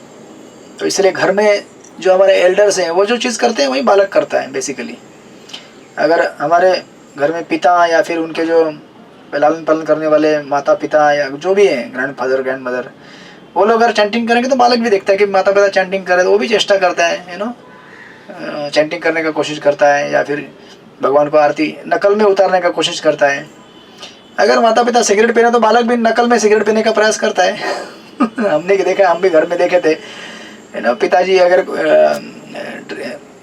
[SPEAKER 1] तो इसलिए घर में जो हमारे एल्डर्स हैं वो जो चीज़ करते हैं वही बालक करता है बेसिकली। अगर हमारे घर में पिता या फिर उनके जो लालन पालन करने वाले माता पिता या जो भी हैं, ग्रैंड फादर ग्रैंड मदर, वो लोग अगर चैंटिंग करेंगे तो बालक भी देखता है कि माता पिता चैंटिंग करे, तो वो भी चेष्टा करता है चैंटिंग करने का कोशिश करता है, या फिर भगवान को आरती नकल में उतारने का कोशिश करता है। अगर माता पिता सिगरेट पीना तो बालक भी नकल में सिगरेट पीने का प्रयास करता है हमने देखा, हम भी घर में देखे थे, पिताजी अगर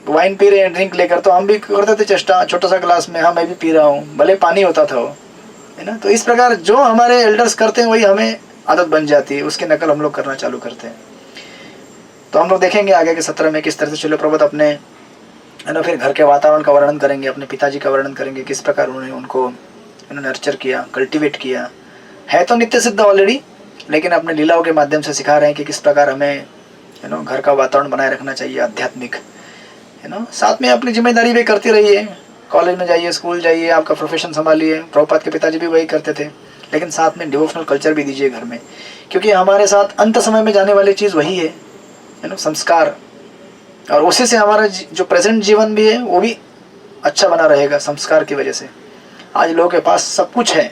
[SPEAKER 1] वाइन पी रहे हैं ड्रिंक लेकर, तो हम भी करते थे चेष्टा, छोटा सा ग्लास में, हाँ मैं भी पी रहा हूँ, भले पानी होता था वो, तो इस प्रकार जो हमारे एल्डर्स करते हैं वही हमें आदत बन जाती है, उसकी नकल हम लोग करना चालू करते हैं। तो हम लोग देखेंगे आगे के सत्र में किस तरह से श्रील प्रभुपाद अपने है ना। फिर घर के वातावरण का वर्णन करेंगे, अपने पिताजी का वर्णन करेंगे, किस प्रकार उन्होंने उनको नर्चर किया, कल्टीवेट किया। है तो नित्य सिद्ध ऑलरेडी, लेकिन अपने लीलाओं के माध्यम से सिखा रहे हैं कि किस प्रकार हमें घर का वातावरण बनाए रखना चाहिए आध्यात्मिक, साथ में अपनी जिम्मेदारी भी करते रहिए, कॉलेज में जाइए, स्कूल जाइए, आपका प्रोफेशन संभालिए। प्रभुपाद के पिताजी भी वही करते थे, लेकिन साथ में डिवोशनल कल्चर भी दीजिए घर में, क्योंकि हमारे साथ अंत समय में जाने वाली चीज़ वही है संस्कार, और उसी से हमारा जो प्रेजेंट जीवन भी है वो भी अच्छा बना रहेगा संस्कार की वजह से। आज लोगों के पास सब कुछ है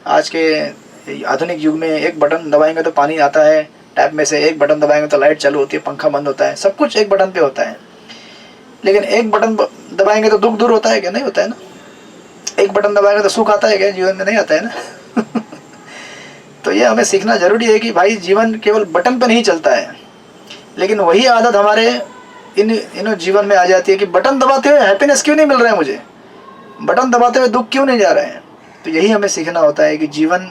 [SPEAKER 1] आज के आधुनिक युग में एक बटन दबाएंगे तो पानी आता है टैप में से, एक बटन दबाएंगे तो लाइट चालू होती है, पंखा बंद होता है, सब कुछ एक बटन पे होता है। लेकिन एक बटन दबाएंगे तो दुख दूर होता है क्या? नहीं होता है ना। एक बटन दबाएंगे तो सुख आता है क्या? जीवन में नहीं आता है ना। तो ये हमें सीखना जरूरी है कि भाई जीवन केवल बटन पे नहीं चलता है, लेकिन वही आदत हमारे इन जीवन में आ जाती है कि बटन दबाते हुए हैप्पीनेस क्यों नहीं मिल रहा है मुझे, बटन दबाते हुए दुख क्यों नहीं जा रहे हैं। तो यही हमें सीखना होता है कि जीवन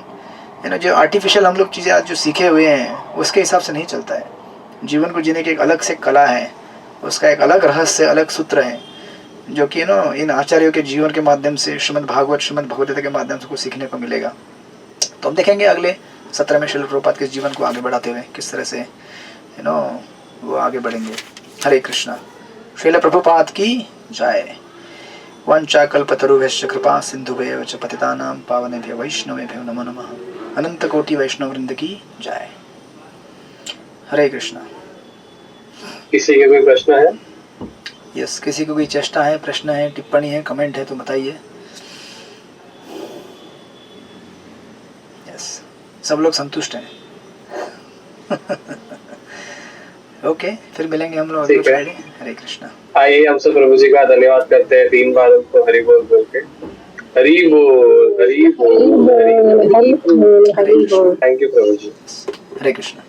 [SPEAKER 1] जो आर्टिफिशियल हम लोग चीज़ें आज जो सीखे हुए हैं उसके हिसाब से नहीं चलता है। जीवन को जीने की एक अलग से कला है, उसका एक अलग रहस्य, अलग सूत्र है, जो कि इन आचार्यों के जीवन के माध्यम से श्रीमद् भागवत, श्रीमद् भगवद्गीता के माध्यम से कुछ सीखने को मिलेगा। तो हम देखेंगे अगले सत्र में श्रील प्रभुपाद के जीवन को आगे बढ़ाते हुए किस तरह से वो आगे बढ़ेंगे। हरे कृष्णा। श्रील प्रभुपाद की जय। वंचाकल्पतरुभ्यश्च कृपा सिन्धुभ्येव च पतितानां पावनेभ्यो वैष्णवेभ्यो नमो नमः। अनंत कोटि वैष्णव वृंद की जय। हरे कृष्णा।
[SPEAKER 2] किसी के कोई प्रश्न है?
[SPEAKER 1] यस, किसी को कोई चेष्टा है, प्रश्न है, टिप्पणी है, कमेंट है तो बताइए। यस, सब लोग संतुष्ट हैं। ओके, फिर मिलेंगे हम लोग अगले फ्राइडे। हरे कृष्णा।
[SPEAKER 2] आइए हम सब प्रभु जी का धन्यवाद करते हैं 3 बार उनको हरि बोल बोल के। हरि बोल, हरि बोल, हरि बोल, हरि बोल। Thank you Prabhu ji.
[SPEAKER 1] हरे कृष्णा।